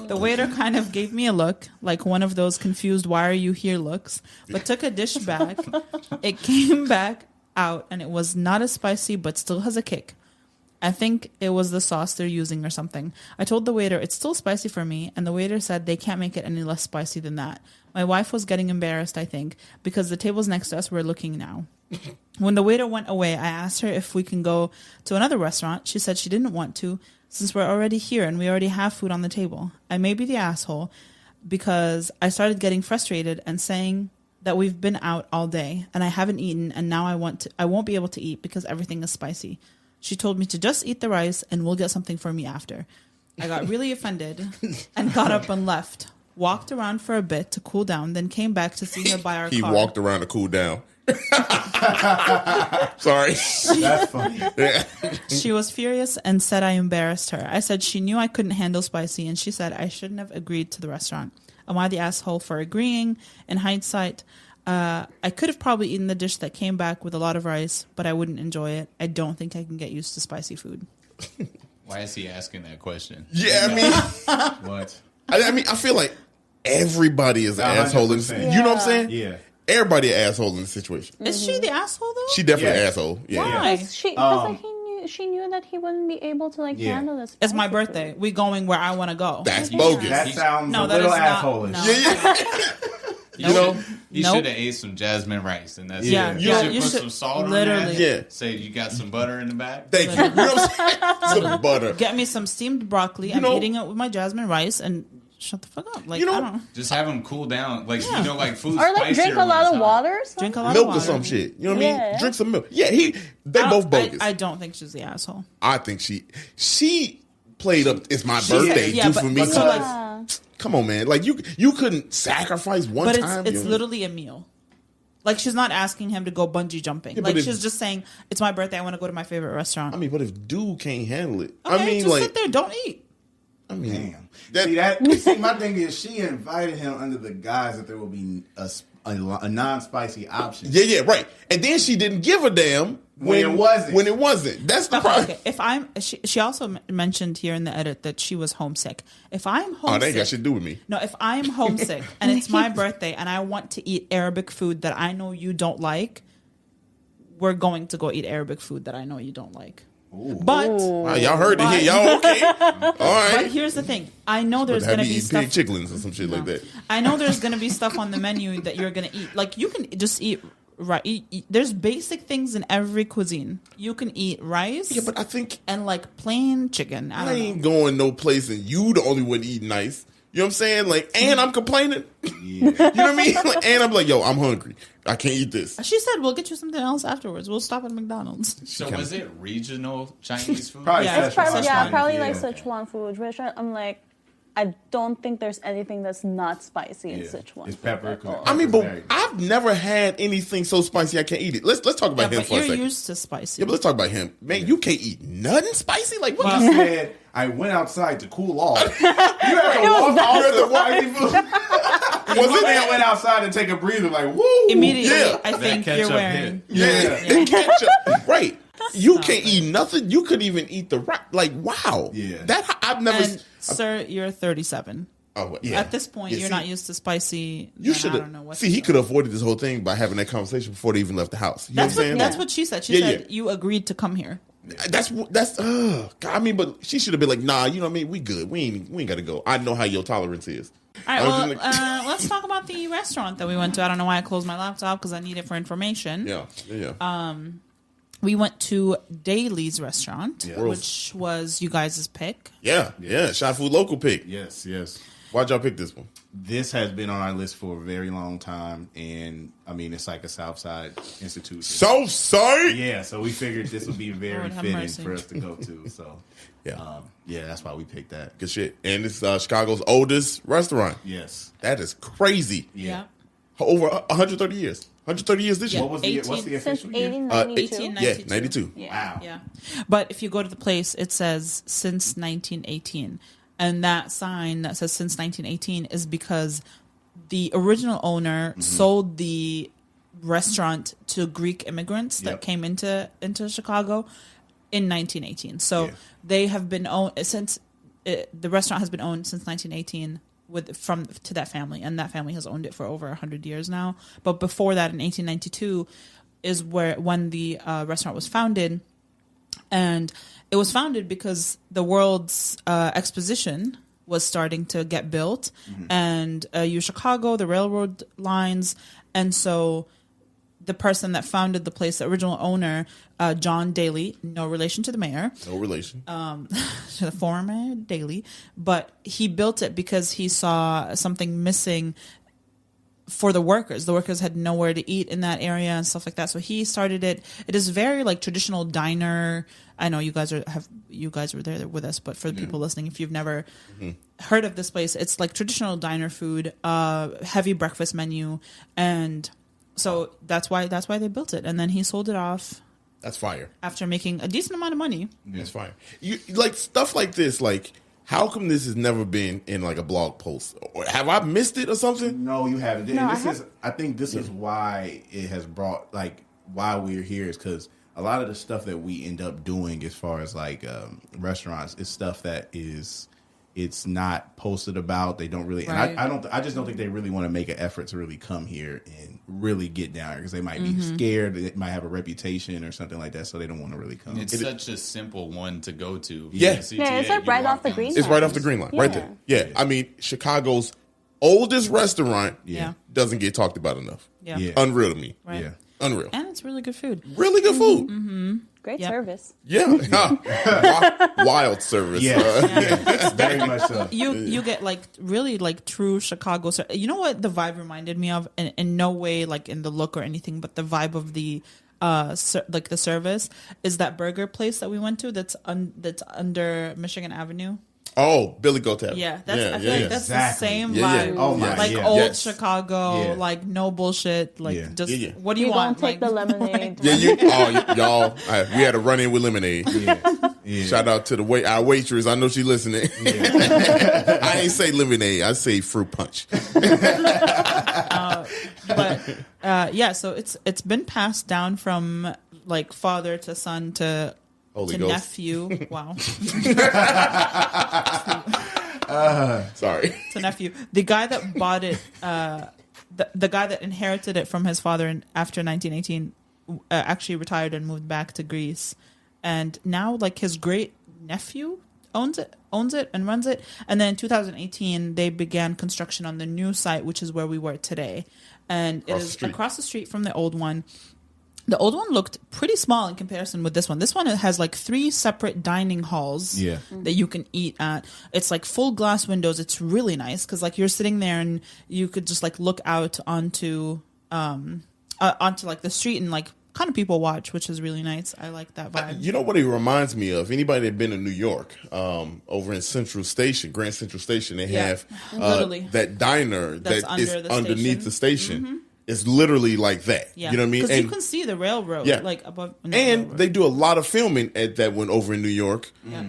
The waiter kind of gave me a look, like one of those confused "why are you here" looks, but took a dish back. It came back out, and it was not as spicy, but still has a kick. I think it was the sauce they're using or something. I told the waiter it's still spicy for me, and the waiter said they can't make it any less spicy than that. My wife was getting embarrassed, I think, because the tables next to us were looking now. When the waiter went away, I asked her if we can go to another restaurant. She said she didn't want to, since we're already here and we already have food on the table. I may be the asshole because I started getting frustrated and saying that we've been out all day and I haven't eaten, and now I won't be able to eat because everything is spicy. She told me to just eat the rice and we'll get something for me after. I got really offended and got up and left. Walked around for a bit to cool down, then came back to see her by our He car. walked around to cool down. Sorry. That's funny. She was furious and said I embarrassed her. I said she knew I couldn't handle spicy, and she said I shouldn't have agreed to the restaurant. Am I the asshole for agreeing? In hindsight, I could have probably eaten the dish that came back with a lot of rice, but I wouldn't enjoy it. I don't think I can get used to spicy food. Why is he asking that question? Yeah, I mean, What? I mean, I feel like everybody is an asshole. You 100%. know what I'm saying? Yeah. Everybody an asshole in this situation. Is she the asshole though? She definitely Yeah. an asshole. Yeah. Why? Because she knew that he wouldn't be able to Yeah. handle this. It's my birthday. We going where I want to go. That's bogus. That sounds No, a that little is not- asshole-ish. no. Yeah, you know? You Nope. should have ate some jasmine rice, and that's Yeah, it. yeah, You you should put should- some salt literally. on that. Yeah. Say you got some butter in the back. Thank you. You know what I'm saying? Some butter. Get me some steamed broccoli. You I'm know- eating it with my jasmine rice and shut the fuck up. Like, You know- I don't know. Just have them cool down. Like, Yeah. you know, like food Or like drink a lot of water. Drink a lot Milk of or water. some shit. You know what I mean? Yeah. Drink some milk. Yeah, they both bogus. I don't think she's the asshole. I think she played up. It's my birthday. Yeah, Do but for me. so like, Come on, man. Like you couldn't sacrifice one but time. it's you know? literally a meal. Like, she's not asking him to go bungee jumping. Yeah, but like, if- she's just saying, it's my birthday. I want to go to my favorite restaurant. I mean, but if dude can't handle it, Okay, I mean, just like, sit there. Don't eat. I mean, Damn. See, my thing is, she invited him under the guise that there will be a non-spicy option. yeah, right. And then she didn't give a damn When it wasn't. When it wasn't. That's the Okay, problem. okay. If I'm, she also mentioned here in the edit that she was homesick. If I'm homesick, Oh, that ain't got shit to do with me. no, if I'm homesick and it's my birthday and I want to eat Arabic food that I know you don't like, we're going to go eat Arabic food that I know you don't like. But Wow, y'all heard it here. Y'all okay? All but right. here's the thing. I know there's Have going to me be eat pig stuff. chicklins or some shit like that. I know there's going to be stuff on the menu that you're going to eat. Like, you can just eat there's basic things in every cuisine. You can eat rice Yeah, but I think and like plain chicken. I I don't know. ain't going no place and you the only one eating nice. You know what I'm saying? Like, and I'm complaining. You know what I mean? Like, and I'm like, yo, I'm hungry. I can't eat this. She said, we'll get you something else afterwards. We'll stop at McDonald's. So was it regional Chinese food? Probably Yeah, It's probably, Szechuan. probably like Yeah. Sichuan food, which I'm like, I don't think there's anything that's not spicy in Yeah. Sichuan. It's food pepper. at all. I mean, but I've never had anything so spicy I can't eat it. Let's talk about Yeah, him but for a you're second. used to spicy. Yeah, but let's talk about him. Man, you can't eat nothing spicy? Like, what? Well, He said, I went outside to cool off. You had to walk off the spicy food. Was Man it? went outside and take a breather, like, woo. Immediately, Yeah. I think ketchup you're wearing. hit. Yeah. Ketchup. Right. You Stop can't it. eat nothing. You couldn't even eat the right. Like, wow. Yeah. That I've never. And, sir, you're 37. Oh, yeah. At this point, Yeah, you're see, not used to spicy. You then should I don't know have. what See, to he do. could have avoided this whole thing by having that conversation before they even left the house. You That's know what what. I'm saying? That's what she said. She Yeah, said yeah. you agreed to come here. That's God, I mean, but she should have been like, nah, you know what I mean? We good. We ain't got to go. I know how your tolerance is. All right, I was well, just like- let's talk about the restaurant that we went to. I don't know why I closed my laptop because I need it for information. Yeah. We went to Daly's restaurant, Yeah. which was you guys' pick. Yeah. Shot Food local pick. Yes. Why'd y'all pick this one? This has been on our list for a very long time, and I mean, it's like a Southside institution. So sorry. Yeah, so we figured this would be very Lord have fitting mercy. for us to go to. So, Yeah. yeah, that's why we picked that. Good shit. And it's Chicago's oldest restaurant. Yes. That is crazy. Yeah. Over 130 years. 130 years this Yeah. year. What's the Since official year? 1892. 1892. Yeah, 92. Yeah. Wow. Yeah. But if you go to the place, it says since 1918. And that sign that says since 1918 is because the original owner sold the restaurant to Greek immigrants that came into Chicago in 1918. So they have been owned since the restaurant has been owned since 1918 to that family, and that family has owned it for over 100 years now. But before that, in 1892, is when the restaurant was founded, and it was founded because the World's Exposition was starting to get built, and Chicago, the railroad lines, and so the person that founded the place, the original owner, John Daly, no relation to the mayor. No relation. To the former Daly. But he built it because he saw something missing for the workers. The workers had nowhere to eat in that area and stuff like that. So he started it. It is very like traditional diner. I know you guys were there with us, but for the people listening, if you've never heard of this place, it's like traditional diner food, heavy breakfast menu, and so that's why they built it. And then he sold it off. That's fire. After making a decent amount of money. That's fire. You like stuff like this, like how come this has never been in like a blog post? Or have I missed it or something? No, you haven't. No, I think this is why it has brought, like, why we're here is because a lot of the stuff that we end up doing as far as like restaurants is stuff that it's not posted about. They don't really, Right. and I just don't think they really want to make an effort to really come here and really get down here because they might be scared. They might have a reputation or something like that, so they don't want to really come. It's such a simple one to go to. Yeah. It's like right off the green line. It's right off the green line, right there. Yeah. I mean, Chicago's oldest restaurant doesn't get talked about enough. Yeah. Unreal to me. Right. Yeah. Unreal. And it's really good food. Really good food. Great Yep. service. Yeah. Wild service. Yeah, very much so. You get like really like true Chicago. You know what the vibe reminded me of? In no way like in the look or anything, but the vibe of the like the service is that burger place that we went to that's under Michigan Avenue. Oh, Billy Goat Tavern. Yeah, I feel like that's Exactly. the same Yeah, vibe. yeah. Oh my, like yeah. old Yes. Chicago, Yeah. like no bullshit, like just Yeah. what do you You want? don't take Like, the lemonade. Yeah, y'all. We had a run in with lemonade. Yeah. Shout out to our waitress. I know she listening. I ain't say lemonade. I say fruit punch. but yeah, so it's been passed down from like father to son to Holy Ghost. nephew. Wow. Sorry. To nephew. The guy that bought it, the guy that inherited it from his father after 1918 actually retired and moved back to Greece. And now like his great nephew owns it and runs it. And then in 2018, they began construction on the new site, which is where we were today. And it is across the street from the old one. The old one looked pretty small in comparison with this one. This one has like 3 separate dining halls that you can eat at. It's like full glass windows. It's really nice because like you're sitting there and you could just like look out onto like the street and like kind of people watch, which is really nice. I like that vibe. You know what it reminds me of? Anybody that been to New York, over in Central Station, Grand Central Station, they have Literally. that diner That's that is under the underneath station. the station. It's literally like that. Yeah. You know what I mean? Because you And, can see the railroad like above. and they do a lot of filming at that one over in New York. Yeah.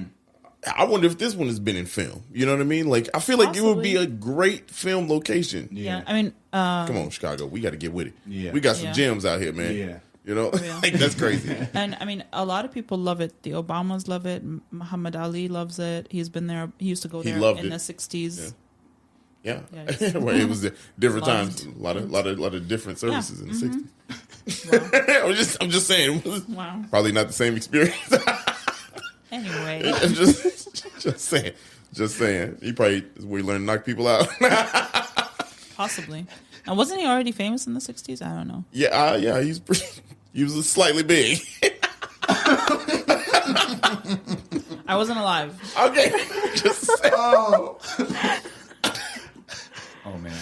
I wonder if this one has been in film. You know what I mean? Like, I feel like it would be Possibly. a great film location. Yeah. I mean, Come on, Chicago. We got to get with it. Yeah. We got some Yeah. gems out here, man. Yeah. You know? Yeah. Like, that's crazy. and I mean, a lot of people love it. The Obamas love it. Muhammad Ali loves it. He's been there. He used to go He there loved in it. the 60s. Yeah. Yeah, Well, it was different Loved. times. A lot of different services in the 60s. Wow. I'm just saying. Wow. Probably not the same experience. Anyway, I'm just saying. He probably is where he learned to knock people out. possibly. And wasn't he already famous in the 60s? I don't know. Yeah. He was slightly big. I wasn't alive. Okay. Just saying. Oh man.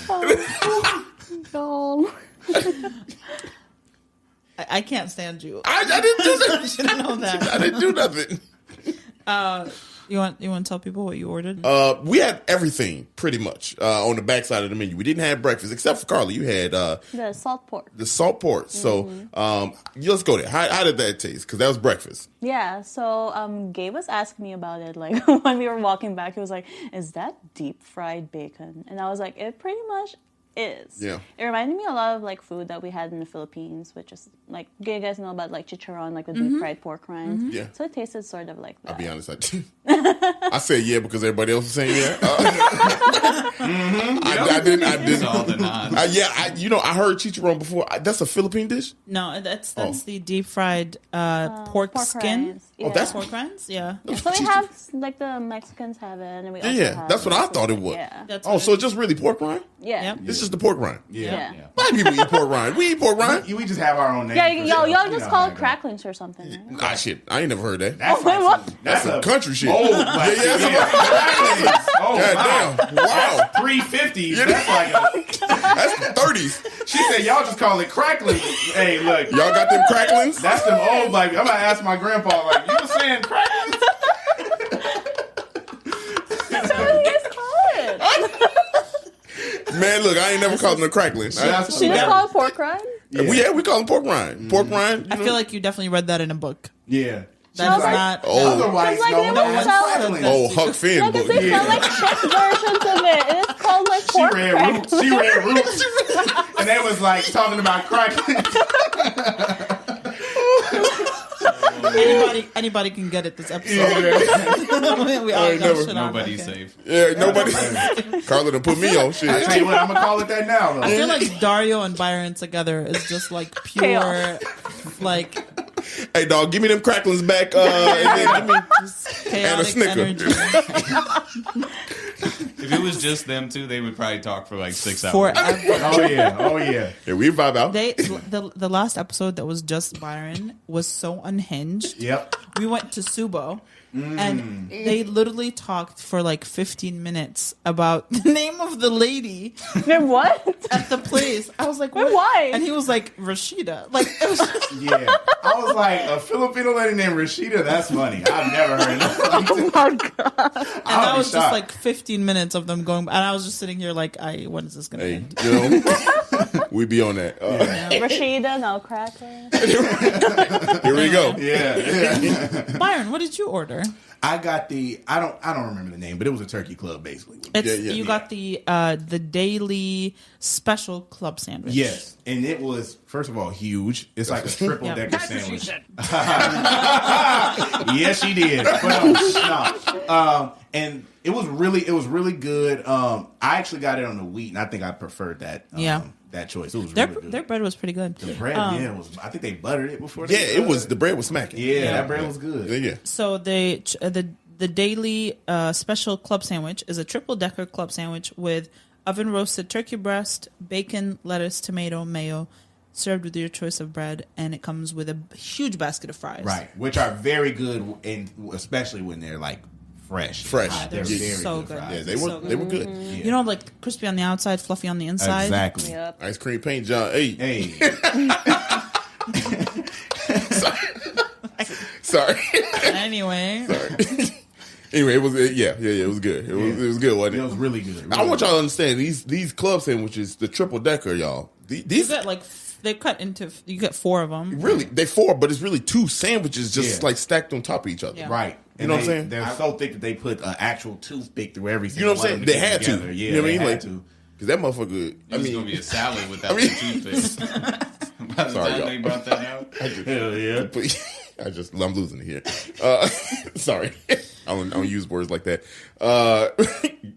No. I can't stand you. I didn't do I that. should know that. I didn't do nothing. You want to tell people what you ordered? We had everything pretty much on the backside of the menu. We didn't have breakfast except for Carly. You had The salt pork. the salt pork. So let's go there. How did that taste? Because that was breakfast. Yeah, so Gabe was asking me about it, like, when we were walking back. He was like, is that deep fried bacon? And I was like, it pretty much is. Yeah. It reminded me a lot of like food that we had in the Philippines, which is like, do you guys know about like chicharron, like the deep fried pork rinds? Yeah. So it tasted sort of like that. I'll be honest, I did. I said yeah because everybody else was saying yeah. I didn't. All the nods. I heard chicharron before. That's a Philippine dish. No, that's the deep fried pork skin. rinds. Oh, that's Pork rinds, yeah. So we have like the Mexicans have it, and we also Yeah, have that's what I thought it was. Yeah, That's Oh, what so it it's just really pork rind? yeah, Yep. This is the pork rind. yeah. Black people eat pork rind. We eat pork rind. We just have our own name. Yeah, for y'all sure. just You call know it how cracklings or something. Right? Ah, shit. I ain't never heard that. That's Wait, what? That's some country shit. old black Yeah, yeah. Oh, God wow. damn. Wow. 350s. That's like That's the 30s. she said, y'all just call it crackling. Hey, look. Y'all got them cracklings? That's them old black. I'm gonna ask my grandpa, like, you were saying cracklings? That's what you guys call it. Man, look, I ain't never called them a crackling. That's She just call it pork rind. We call them pork rind. Pork rind. I feel like you definitely read that in a book. Yeah. That's like- not. Oh. Other whites like know they no would one's sell- crackling. Oh, Huck Finn No, book. because they sell like shit versions of it. And it's called like She pork read crack. roots. She read roots. And they was like talking about crackling. Anybody can get it this episode. we all I ain't got never- shit on. Nobody's Okay. safe. Yeah, nobody. Carla done put me on shit. I tell you what, I'm gonna call it that now. I Though. feel like Dario and Byron together is just like pure, Chaos. like Hey, dog, give me them cracklings back. And then give me. chaotic Snicker. energy. If it was just them two, they would probably talk for like 6 hours. Forever. Oh yeah, oh yeah. Yeah, we vibe out. The last episode that was just Byron was so unhinged. Yep. We went to Subo. And they literally talked for like 15 minutes about the name of the lady Then what? at the place. I was like, Wait, what? why? And he was like, Rashida. Like, it was Yeah. I was like, a Filipino lady named Rashida, that's funny. I've never heard of that. Oh my god! and that was just like 15 minutes of them going. And I was just sitting here like, when is this going to Hey, end? you know, we be on that. Rashida, no cracker. Here we go. Yeah. Byron, what did you order? I got I don't remember the name, but it was a turkey club basically. You got the daily special club sandwich. Yes, and it was first of all huge. It's like a triple decker sandwich. Yes, she did. But, and it was really good. I actually got it on the wheat, and I think I preferred that. That choice. It was really good. Their bread was pretty good. The bread, was. I think they buttered it before. Yeah, it was. The bread was smacking. Yeah, that bread was good. Yeah. So the daily special club sandwich is a triple decker club sandwich with oven roasted turkey breast, bacon, lettuce, tomato, mayo, served with your choice of bread, and it comes with a huge basket of fries. Right, which are very good, and especially when they're like fresh. Fresh. They're Yeah. very so good. Yeah, They're they were so good. they were good. You know, like crispy on the outside, fluffy on the inside. Exactly. Yep. Ice cream paint job. Hey, Hey, sorry. Anyway, Anyway, it was it was good. It was good, wasn't it it? was really good. I want y'all to understand these club sandwiches, the triple decker, y'all. you These get like they cut into you get 4 of them. really they 4, but it's really 2 sandwiches just Yeah. like stacked on top of each other. Yeah. Right. You know what I'm saying? They're so thick that they put an actual toothpick through every You single know what I'm one saying? of They them had to. together. Yeah, You know what I they mean? had Like, to. because that motherfucker. It was going to be a salad without I mean- the toothpaste. By the Sorry, time y'all. they brought that out. Hell yeah. I'm losing it here. Sorry, I don't use words like that.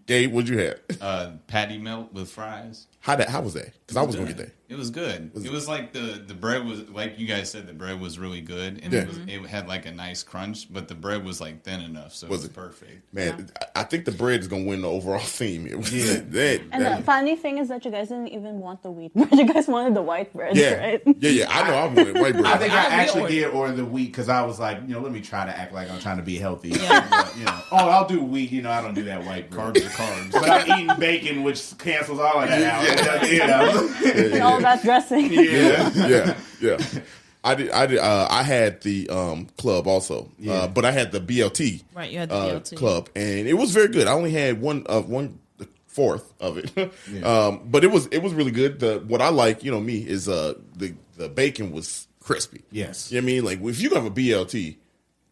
Gabe, what'd you have? Patty melt with fries. How was that? Because I was gonna get that. It was good. It was like the bread was, like you guys said, the bread was really good. And Yeah. it had like a nice crunch, but the bread was like thin enough. So Was it was it? perfect. Man, I think the bread is gonna win the overall theme. It was that. And the funny thing is that you guys didn't even want the wheat bread. You guys wanted the white bread, yeah, right? yeah. I know I wanted white bread. I think I I actually ordered- did order the wheat because I was like, let me try to act like I'm trying to be healthy. But, I'll do wheat. I don't do that white bread. Carbs are carbs. But I'm eating bacon, which cancels all of that out. And all that dressing. yeah. I had the club also, but I had the BLT. Right, you had the BLT. Club, and it was very good. I only had one fourth of it, but it was really good. What I like, me, is the bacon was crispy. Yes. You know what I mean? Like if you have a BLT,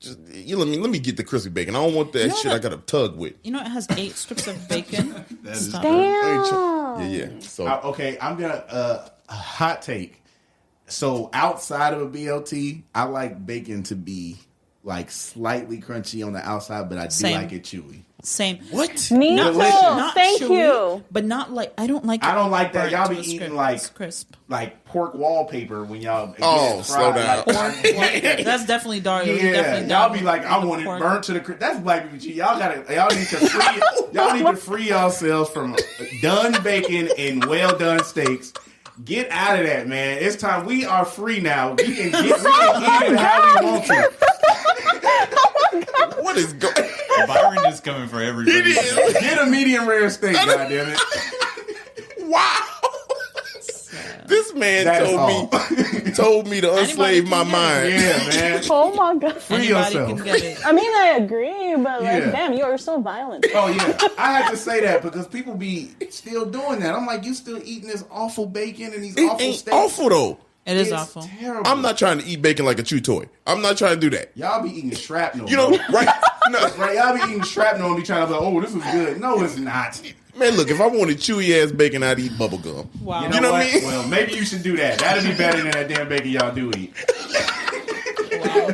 just let me get the crispy bacon. I don't want that shit I got to tug with. You know, it has 8 strips of bacon. That is Stop. Damn. Yeah. So Okay, I'm gonna a hot take. So outside of a BLT, I like bacon to be like slightly crunchy on the outside, but I do Same. like it chewy. Same. what? Me too. Delicious. Not Thank chewy, you. but not like I don't like. I don't like that. burnt Y'all to be a eating like crisp. pork wallpaper when y'all get Oh, it slow fried. down. Like, That's definitely Dario. yeah, Definitely y'all down be like, I with want it pork. burnt to the crisp. That's black people cheese. Y'all need to free yourselves from done bacon and well done steaks. Get out of that, man. It's time. We are free now. We can eat it how we want to. What is going? Byron is coming for everybody. It is. Get a medium rare steak, goddammit. Wow. This man That is told me to unslave can my get it. mind. Yeah, man. Oh my god. Free Anybody yourself. can get it. I mean, I agree, but like, Yeah. damn, you are so violent. Oh yeah, I had to say that because people be still doing that. I'm like, you still eating this awful bacon and these It awful ain't steaks? awful though. It is It's awful. terrible. I'm not trying to eat bacon like a chew toy. I'm not trying to do that. Y'all be eating shrapnel. You know, bro. right? No. Right? Y'all be eating shrapnel and be trying to be like, oh, this is good. No, it's not. Man, look, if I wanted chewy ass bacon, I'd eat bubble gum. Wow. You know, what? Well, maybe you should do that. That'd be better than that damn bacon y'all do eat.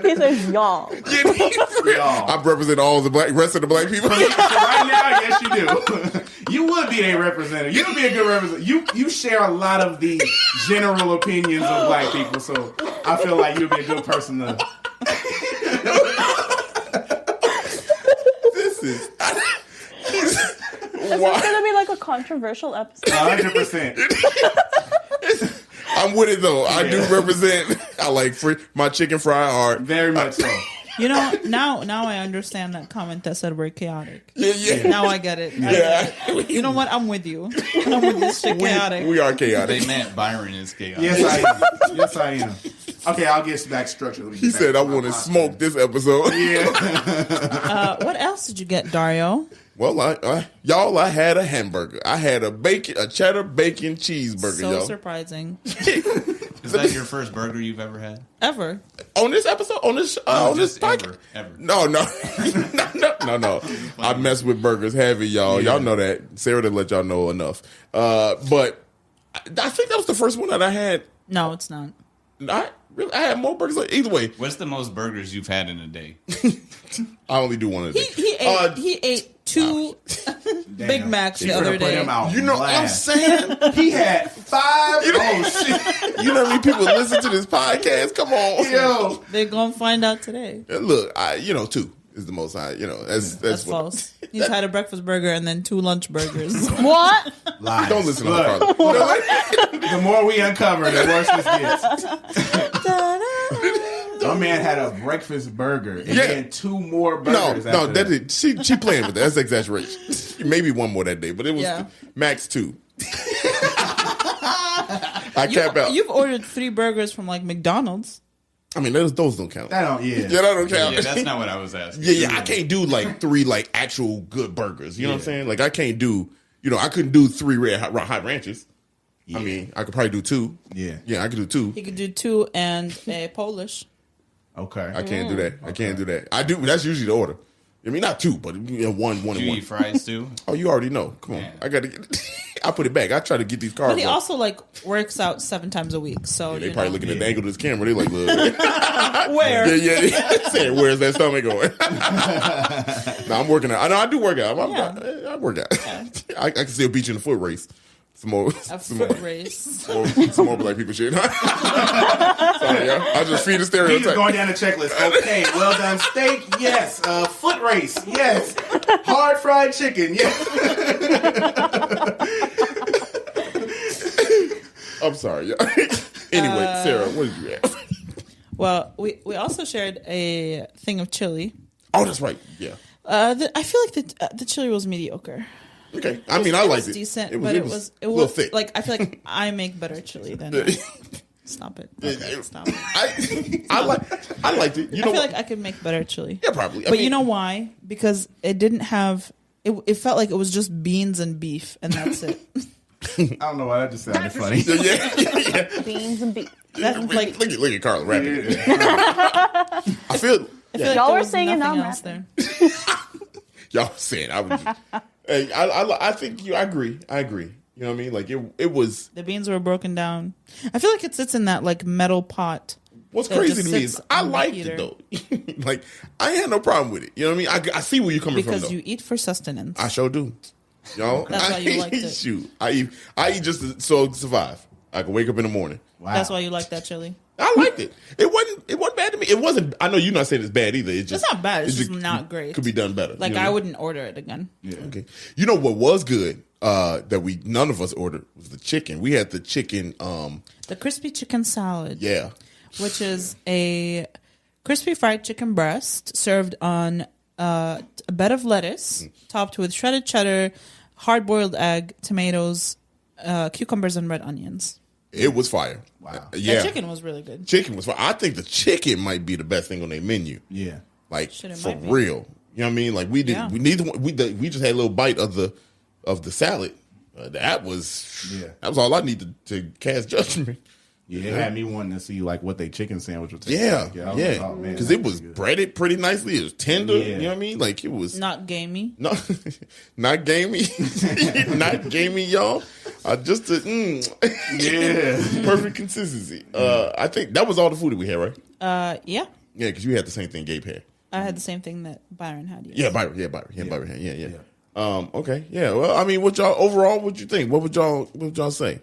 He says, y'all. Y'all. I represent all the rest of the black people. So right now, yes, you do. You would be a representative. You would be a good representative. You share a lot of the general opinions of black people, so I feel like you'd be a good person to. This is. This is gonna be like a controversial episode. 100%. I'm with it though. I do represent. I like my chicken fried hard. Very much so. You know, now I understand that comment that said we're chaotic. Yeah. Now I get it. Yeah. You know what? I'm with you. I'm with this shit chaotic. We are chaotic. They meant Byron is chaotic. Yes, I am. Yes, I am. Okay, I'll get back structurally. He said, "I want to smoke this episode." Yeah. What else did you get, Dario? Well, I had a hamburger. I had a cheddar bacon cheeseburger, So y'all. surprising. Is that your first burger you've ever had? Ever. On this episode, on this just podcast. ever. No. No. I mess with burgers heavy, y'all. Yeah. Y'all know that. Sarah didn't let y'all know enough. But I think that was the first one that I had. No, it's not. I had more burgers. Either way, What's the most burgers you've had in a day? I only do one a day. He ate two Big Macs the other day. You know what I'm saying? He had 5. Oh shit! You know how many people listen to this podcast? Come on. Yo, They're gonna find out today. And look, 2 is the most high. That's what- False. He's had a breakfast burger and then 2 lunch burgers. What? lies. Don't listen to Look, my father. The more we uncover, the worse this gets. My man had a breakfast burger and Yeah. then 2 more No, burgers. no, after that is, she playing with that. That's exaggeration. Maybe one more that day, but it was Yeah. max 2. I cap out. You've ordered 3 burgers from like McDonald's. I mean, those don't count. That don't. Yeah. Yeah, that don't count. Yeah, that's not what I was asking. Yeah, I can't do like 3 like actual good burgers. You know what I'm saying? Like I can't do. I couldn't do 3 red hot ranches. I mean, I could probably do 2. Yeah. Yeah, I could do 2. He could do 2 and a Polish. Okay. I can't do that. I can't do that. I do. That's usually the order. I mean, not 2, but one, Do you and one. eat fries too? Oh, you already know. Come on, Yeah. I got to get. I put it back. I try to get these carbs. But he up. also like works out 7 times a week. So They you probably know. looking at the angle of this camera. They like, look. Where? yeah. Saying, where's that stomach going? No, I'm working out. I know I do work out. I work out. I can still beat you in a foot race. Some more Foot race. some more black people shit. Sorry, yeah. I just feed the He's stereotype. just going down the checklist. Okay, well done steak, yes. Foot race, yes. Hard fried chicken, yes. I'm sorry. Yeah. Anyway, Sarah, what did you have? Well, we also shared a thing of chili. Oh, that's right. Yeah. I feel like the chili was mediocre. Okay. I mean, I liked it. Decent, It but it was a little thick. like I feel like I make better chili than. Stop it. Okay, stop it. I liked it. You know I feel what? like I could make better chili. Yeah, probably. But you know why? Because it didn't have. It felt like it was just beans and beef, and that's it. I don't know why that just sounded funny. Yeah. Beans and beef. That, like, Look at Carla rapping. I feel. I feel like Y'all there were was singing, nothing I'm else there. Y'all saying I was. Hey, I think you. I agree. You know what I mean? Like it was. The beans were broken down. I feel like it sits in that like metal pot. What's that crazy just to me sits is I on the liked heater. it though. Like I ain't had no problem with it. You know what I mean? I see where you're coming from Because though. you eat for sustenance. I sure do. Y'all, That's why you liked it. Shoot, I eat just to so survive. I can wake up in the morning. Wow. That's why you like that chili. I liked it. It wasn't bad to me. It wasn't. I know you're not saying it's bad either. It's just It's not bad. It's just not great. Could be done better. Like you know I what wouldn't order it again. Yeah. Okay. You know what was good? That none of us ordered was the chicken. We had the chicken. The crispy chicken salad. Yeah. Which is a crispy fried chicken breast served on a bed of lettuce, topped with shredded cheddar, hard-boiled egg, tomatoes, cucumbers, and red onions. It was fire. Wow. Yeah. The chicken was really good. Chicken was fire. I think the chicken might be the best thing on their menu. Yeah. Like Shit, it for might be. real. You know what I mean? Like we did. Yeah. We neither. We just had a little bite of the salad. That was. Yeah. That was all I needed to cast judgment. Yeah, it had me wanting to see like what they chicken sandwich would taste Yeah. like. I was Yeah. like, oh, man, Because that's it was good. breaded pretty nicely. It was tender. Yeah. You know what I mean? Like it was. Not gamey. No, not gamey, not gamey, y'all. Just Yeah. perfect consistency. I think that was all the food that we had, right? Yeah. Yeah, because you had the same thing Gabe had. I had the same thing that Byron had. Yes. Yeah, Byron. Byron had. Yeah. Okay. Yeah. Well, I mean, what y'all overall? What you think? What would y'all say?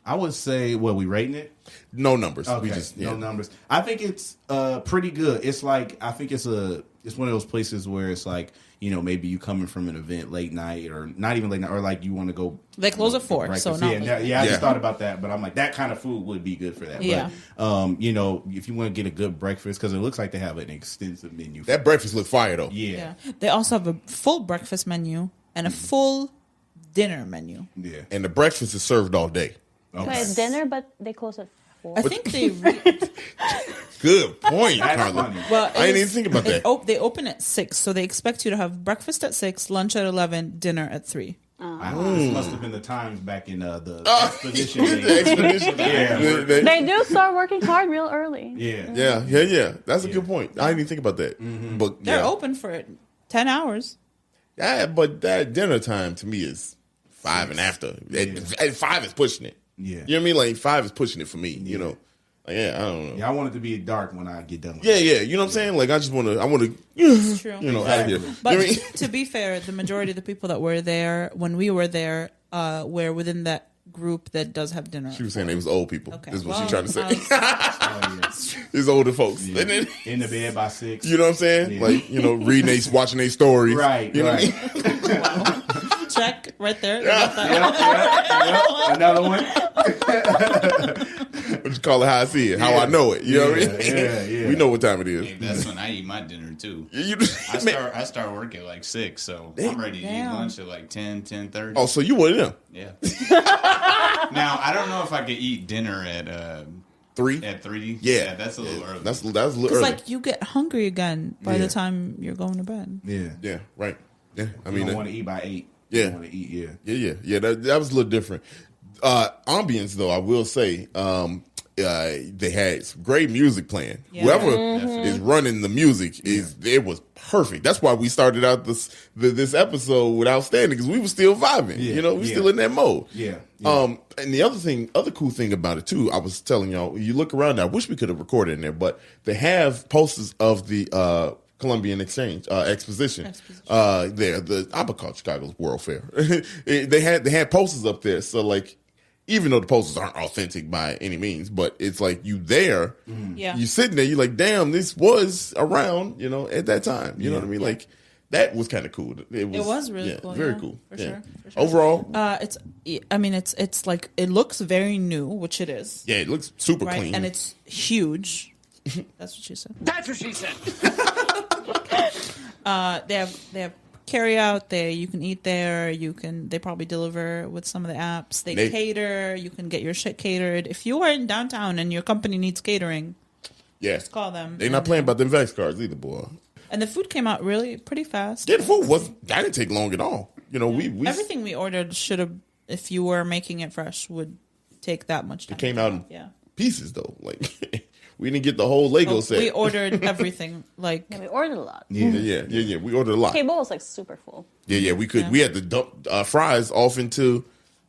I would say, what, we rating it? No numbers. Okay, We just no numbers. I think it's pretty good. It's like, I think it's one of those places where it's like, you know, maybe you coming from an event late night or not even late night, or like you want to go. They close at 4, breakfast. so not late. I Yeah. just thought about that, but I'm like, that kind of food would be good for that. Yeah. But, you know, if you want to get a good breakfast, because it looks like they have an extensive menu. That breakfast looked fire though. Yeah. Yeah. They also have a full breakfast menu and a full dinner menu. Yeah. And the breakfast is served all day. Okay. So it's dinner, but they close at 4. I think they Good point, That's Carla. funny. well. I didn't it even think about that. They open at 6, so they expect you to have breakfast at 6, lunch at 11, dinner at 3. Wow, this must have been the times back in the exposition The days. expedition. Yeah. They do start working hard real early. Yeah. Yeah. That's a good point. I didn't even think about that. But They're yeah. open for 10 hours. Yeah, but that dinner time to me is 5 and after. At 5 is pushing it. Yeah. You know what I mean? Like 5 is pushing it for me. You know. Like, yeah, I don't know. Yeah, I want it to be dark when I get done with Yeah, it. You know what I'm saying? Like I want to. It's true. You know, out of here. But You know what I mean? to be fair, the majority of the people that were there when we were there were within that group that does have dinner. She was saying they was old people. Okay. This is what Well, she's trying to say. Oh, yeah. It's older folks. Yeah. In the bed by 6. You know what I'm saying? Yeah. Like, you know, watching their stories. Right, You know right. what I mean? Check right there. Another one. I just call it how I see it, how I know it. You know what I mean? Yeah. We know what time it is. Hey, that's when I eat my dinner too. You, I start work at like 6, so I'm ready to eat Damn. lunch at like 10:30. Oh, so you one of them? Yeah. Now I don't know if I could eat dinner at 3? 3. Yeah. That's a little early. That's a little It's early. like you get hungry again by Yeah. the time you're going to bed. Yeah. Yeah, right. Yeah, I You mean, don't want to eat by 8. Yeah. You want to eat, yeah. That was a little different. Ambience, though, I will say, they had some great music playing. Yeah. Whoever Definitely. is running the music it was perfect. That's why we started out this episode with outstanding because we were still vibing. Yeah. You know, we were Yeah. still in that mode. Yeah. And the other cool thing about it too, I was telling y'all, you look around. I wish we could have recorded in there, but they have posters of the Columbian Exchange exposition. There, I'm gonna call Chicago's World Fair. they had posters up there, so like, even though the posters aren't authentic by any means, but it's like you there, Yeah. you sitting there, you're like, damn, this was around, you know, at that time. You know what I mean? Like that was kind of cool. It was really cool, very yeah, cool. for Yeah. sure, for sure. Overall, It's like it looks very new, which it is, yeah, it looks super right? clean. And it's huge. That's what she said. That's what she said. They have carry out there. You can eat there. They probably deliver with some of the apps. They cater. You can get your shit catered. If you are in downtown and your company needs catering, yeah, just call them. They're not playing about them Vex cards either, boy. And the food came out really pretty fast. Yeah, the food that didn't take long at all. You know, we Everything we ordered should have, if you were making it fresh, would take that much time. it came out in Yeah. pieces though. Like we didn't get the whole Lego set. We ordered everything. Like Yeah, we ordered a lot. Yeah. We ordered a lot. Table was like super full. Yeah. We could. Yeah. We had to dump fries off into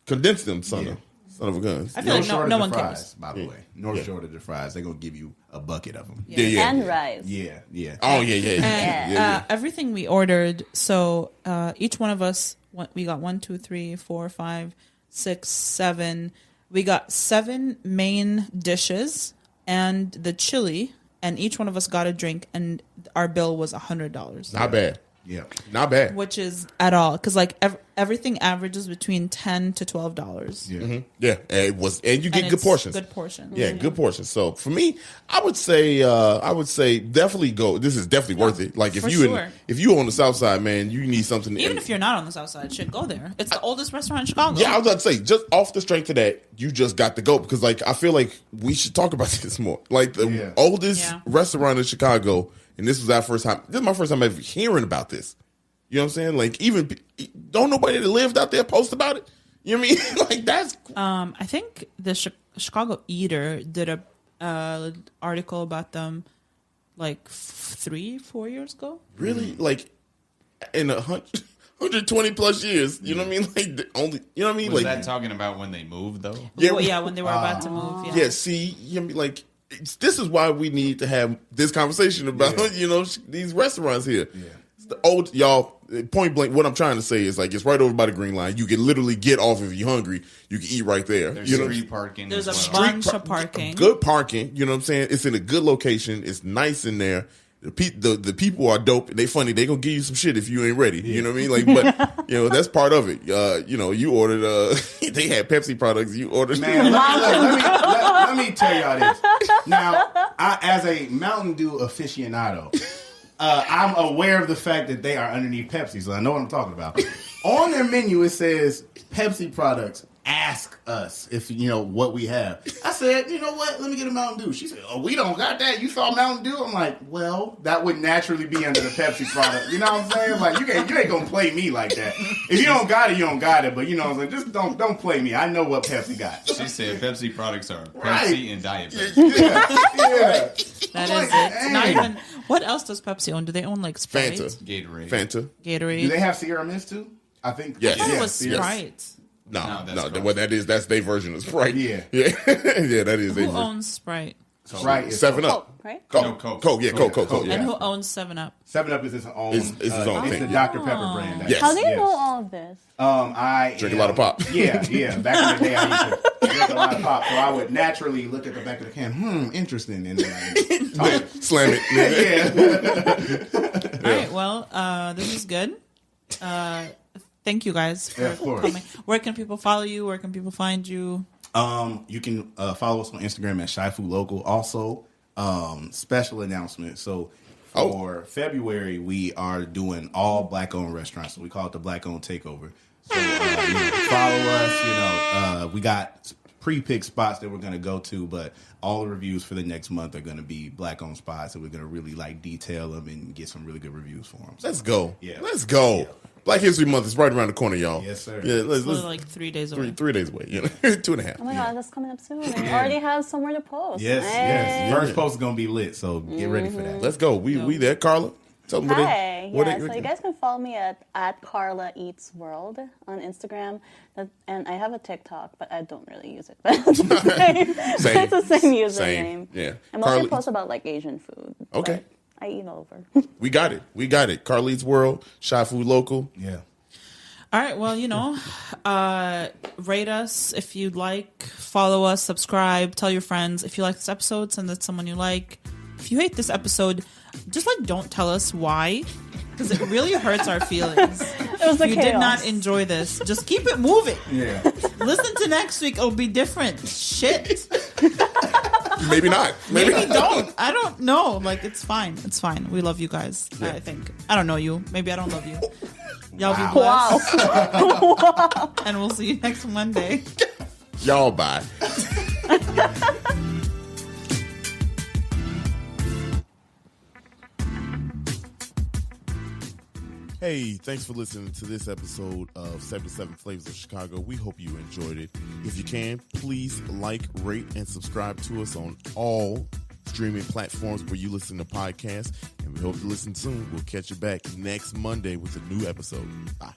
Condense them, son Yeah. of son of a gun. I feel like no shortage one of cares. fries, by the way. No shortage of fries. They're gonna give you a bucket of them. Yeah. And rice. Yeah, yeah. Oh yeah. And everything we ordered, so each one of us, we got 1, 2, 3, 4, 5, 6, 7. We got 7 main dishes and the chili, and each one of us got a drink, and our bill was $100. Not bad. Yeah. Not bad. Which is at all, because like everything averages between $10 to $12. Yeah. Yeah, and it was, and you get And good it's portions. Good portions. Yeah, good portions. So for me, I would say definitely go. This is definitely worth it. Like if for you sure. if you on the south side, man, you need something. Even if you're not on the south side, shit, go there. It's the oldest restaurant in Chicago. yeah, I was about to say, just off the strength of that, you just got to go because, like, I feel like we should talk about this more. Like the oldest restaurant in Chicago, and this was our first time. This is my first time ever hearing about this. You know what I'm saying? Like, even don't nobody that lived out there post about it. You know what I mean? Like that's. I think the Chicago Eater did a article about them like 3-4 years ago. Really, like in 120 plus years. You know what I mean? Like only. You know what I mean? Was like that talking about when they moved though? Yeah, Well, yeah, when they were about to move. Yeah. yeah. See, you know what I mean? Like this is why we need to have this conversation about these restaurants here. Yeah. It's the old y'all. Point blank, what I'm trying to say is like it's right over by the Green Line. You can literally get off if you're hungry. You can eat right there. There's you know? street parking. There's as a well. bunch of parking. Good parking. You know what I'm saying? It's in a good location. It's nice in there. The people are dope. They funny. They gonna give you some shit if you ain't ready. You know what I mean? Like, but that's part of it. You ordered. They had Pepsi products. You ordered. Man, let me tell y'all this. Now, as a Mountain Dew aficionado, I'm aware of the fact that they are underneath Pepsi, so I know what I'm talking about. On their menu, it says Pepsi products. Ask us if what we have. I said, you know what? Let me get a Mountain Dew. She said, oh, we don't got that. You saw Mountain Dew? I'm like, well, that would naturally be under the Pepsi product. You know what I'm saying? Like, you ain't gonna play me like that. If you don't got it, you don't got it. But you know what I'm saying? Just don't play me. I know what Pepsi got. She said Pepsi products are Pepsi Right. and Diet Pepsi. Yeah. That I'm is like, it. Not dang. even. What else does Pepsi own? Do they own like Sprite, Fanta. Gatorade. Gatorade? Do they have Sierra Mist too? I think. Yes. I thought it was Yes. Sprite. No, that's Coke. what that is, that's their version of Sprite. Yeah. yeah, that is their Who version. owns Sprite? Right. 7 Up. Coke, right? Coke. No, Coke. Coke. Yeah, Coke. And Yeah. who owns 7-Up? 7-Up is its own. It's its own It's thing. the Dr. Pepper brand. Yes. How do you Yes. know all of this? I Drink a lot of pop. Yeah. Back in the day, I used to drink a lot of pop, so I would naturally look at the back of the can. Interesting, and then Slam it. yeah. All right. Well, this is good. Thank you guys for of course. coming. Where can people follow you? Where can people find you? You can follow us on Instagram at Shy Food Local. Also, special announcement. So for February, we are doing all Black-owned restaurants. So we call it the Black-owned Takeover. So follow us. We got pre-picked spots that we're going to go to, but all the reviews for the next month are going to be Black-owned spots, and we're going to really detail them and get some really good reviews for them. So, Let's go. Yeah. Let's go. Yeah. Black History Month is right around the corner, y'all. Yes, sir. Yeah, let's It's like 3 days away. 3 days away. 2.5. Oh my god, that's coming up soon. And you already have somewhere to post. yes. Hey. First post is going to be lit, so get ready for that. Let's go. We there, Carla. Tell them Hi. So you guys can follow me at Carla Eats World on Instagram. And I have a TikTok, but I don't really use it. But it's the same. Same. It's the same username. Same. Yeah. I mostly Carla post about like Asian food. Okay. but I eat all over. We got it. Carla Eats World, Shy Food Local. Yeah. All right. Well, rate us if you'd like. Follow us. Subscribe. Tell your friends. If you like this episode, send it to someone you like. If you hate this episode, just don't tell us why, because it really hurts our feelings. It was the you chaos. did not enjoy this. Just keep it moving. Yeah. Listen to next week. It'll be different. Shit. Maybe not. Maybe don't. I don't know. It's fine. It's fine. We love you guys. I think. I don't know you. Maybe I don't love you. Y'all be blessed. Wow. And we'll see you next Monday. Y'all bye. Hey, thanks for listening to this episode of 77 Flavors of Chicago. We hope you enjoyed it. If you can, please rate, and subscribe to us on all streaming platforms where you listen to podcasts. And we hope to listen soon. We'll catch you back next Monday with a new episode. Bye.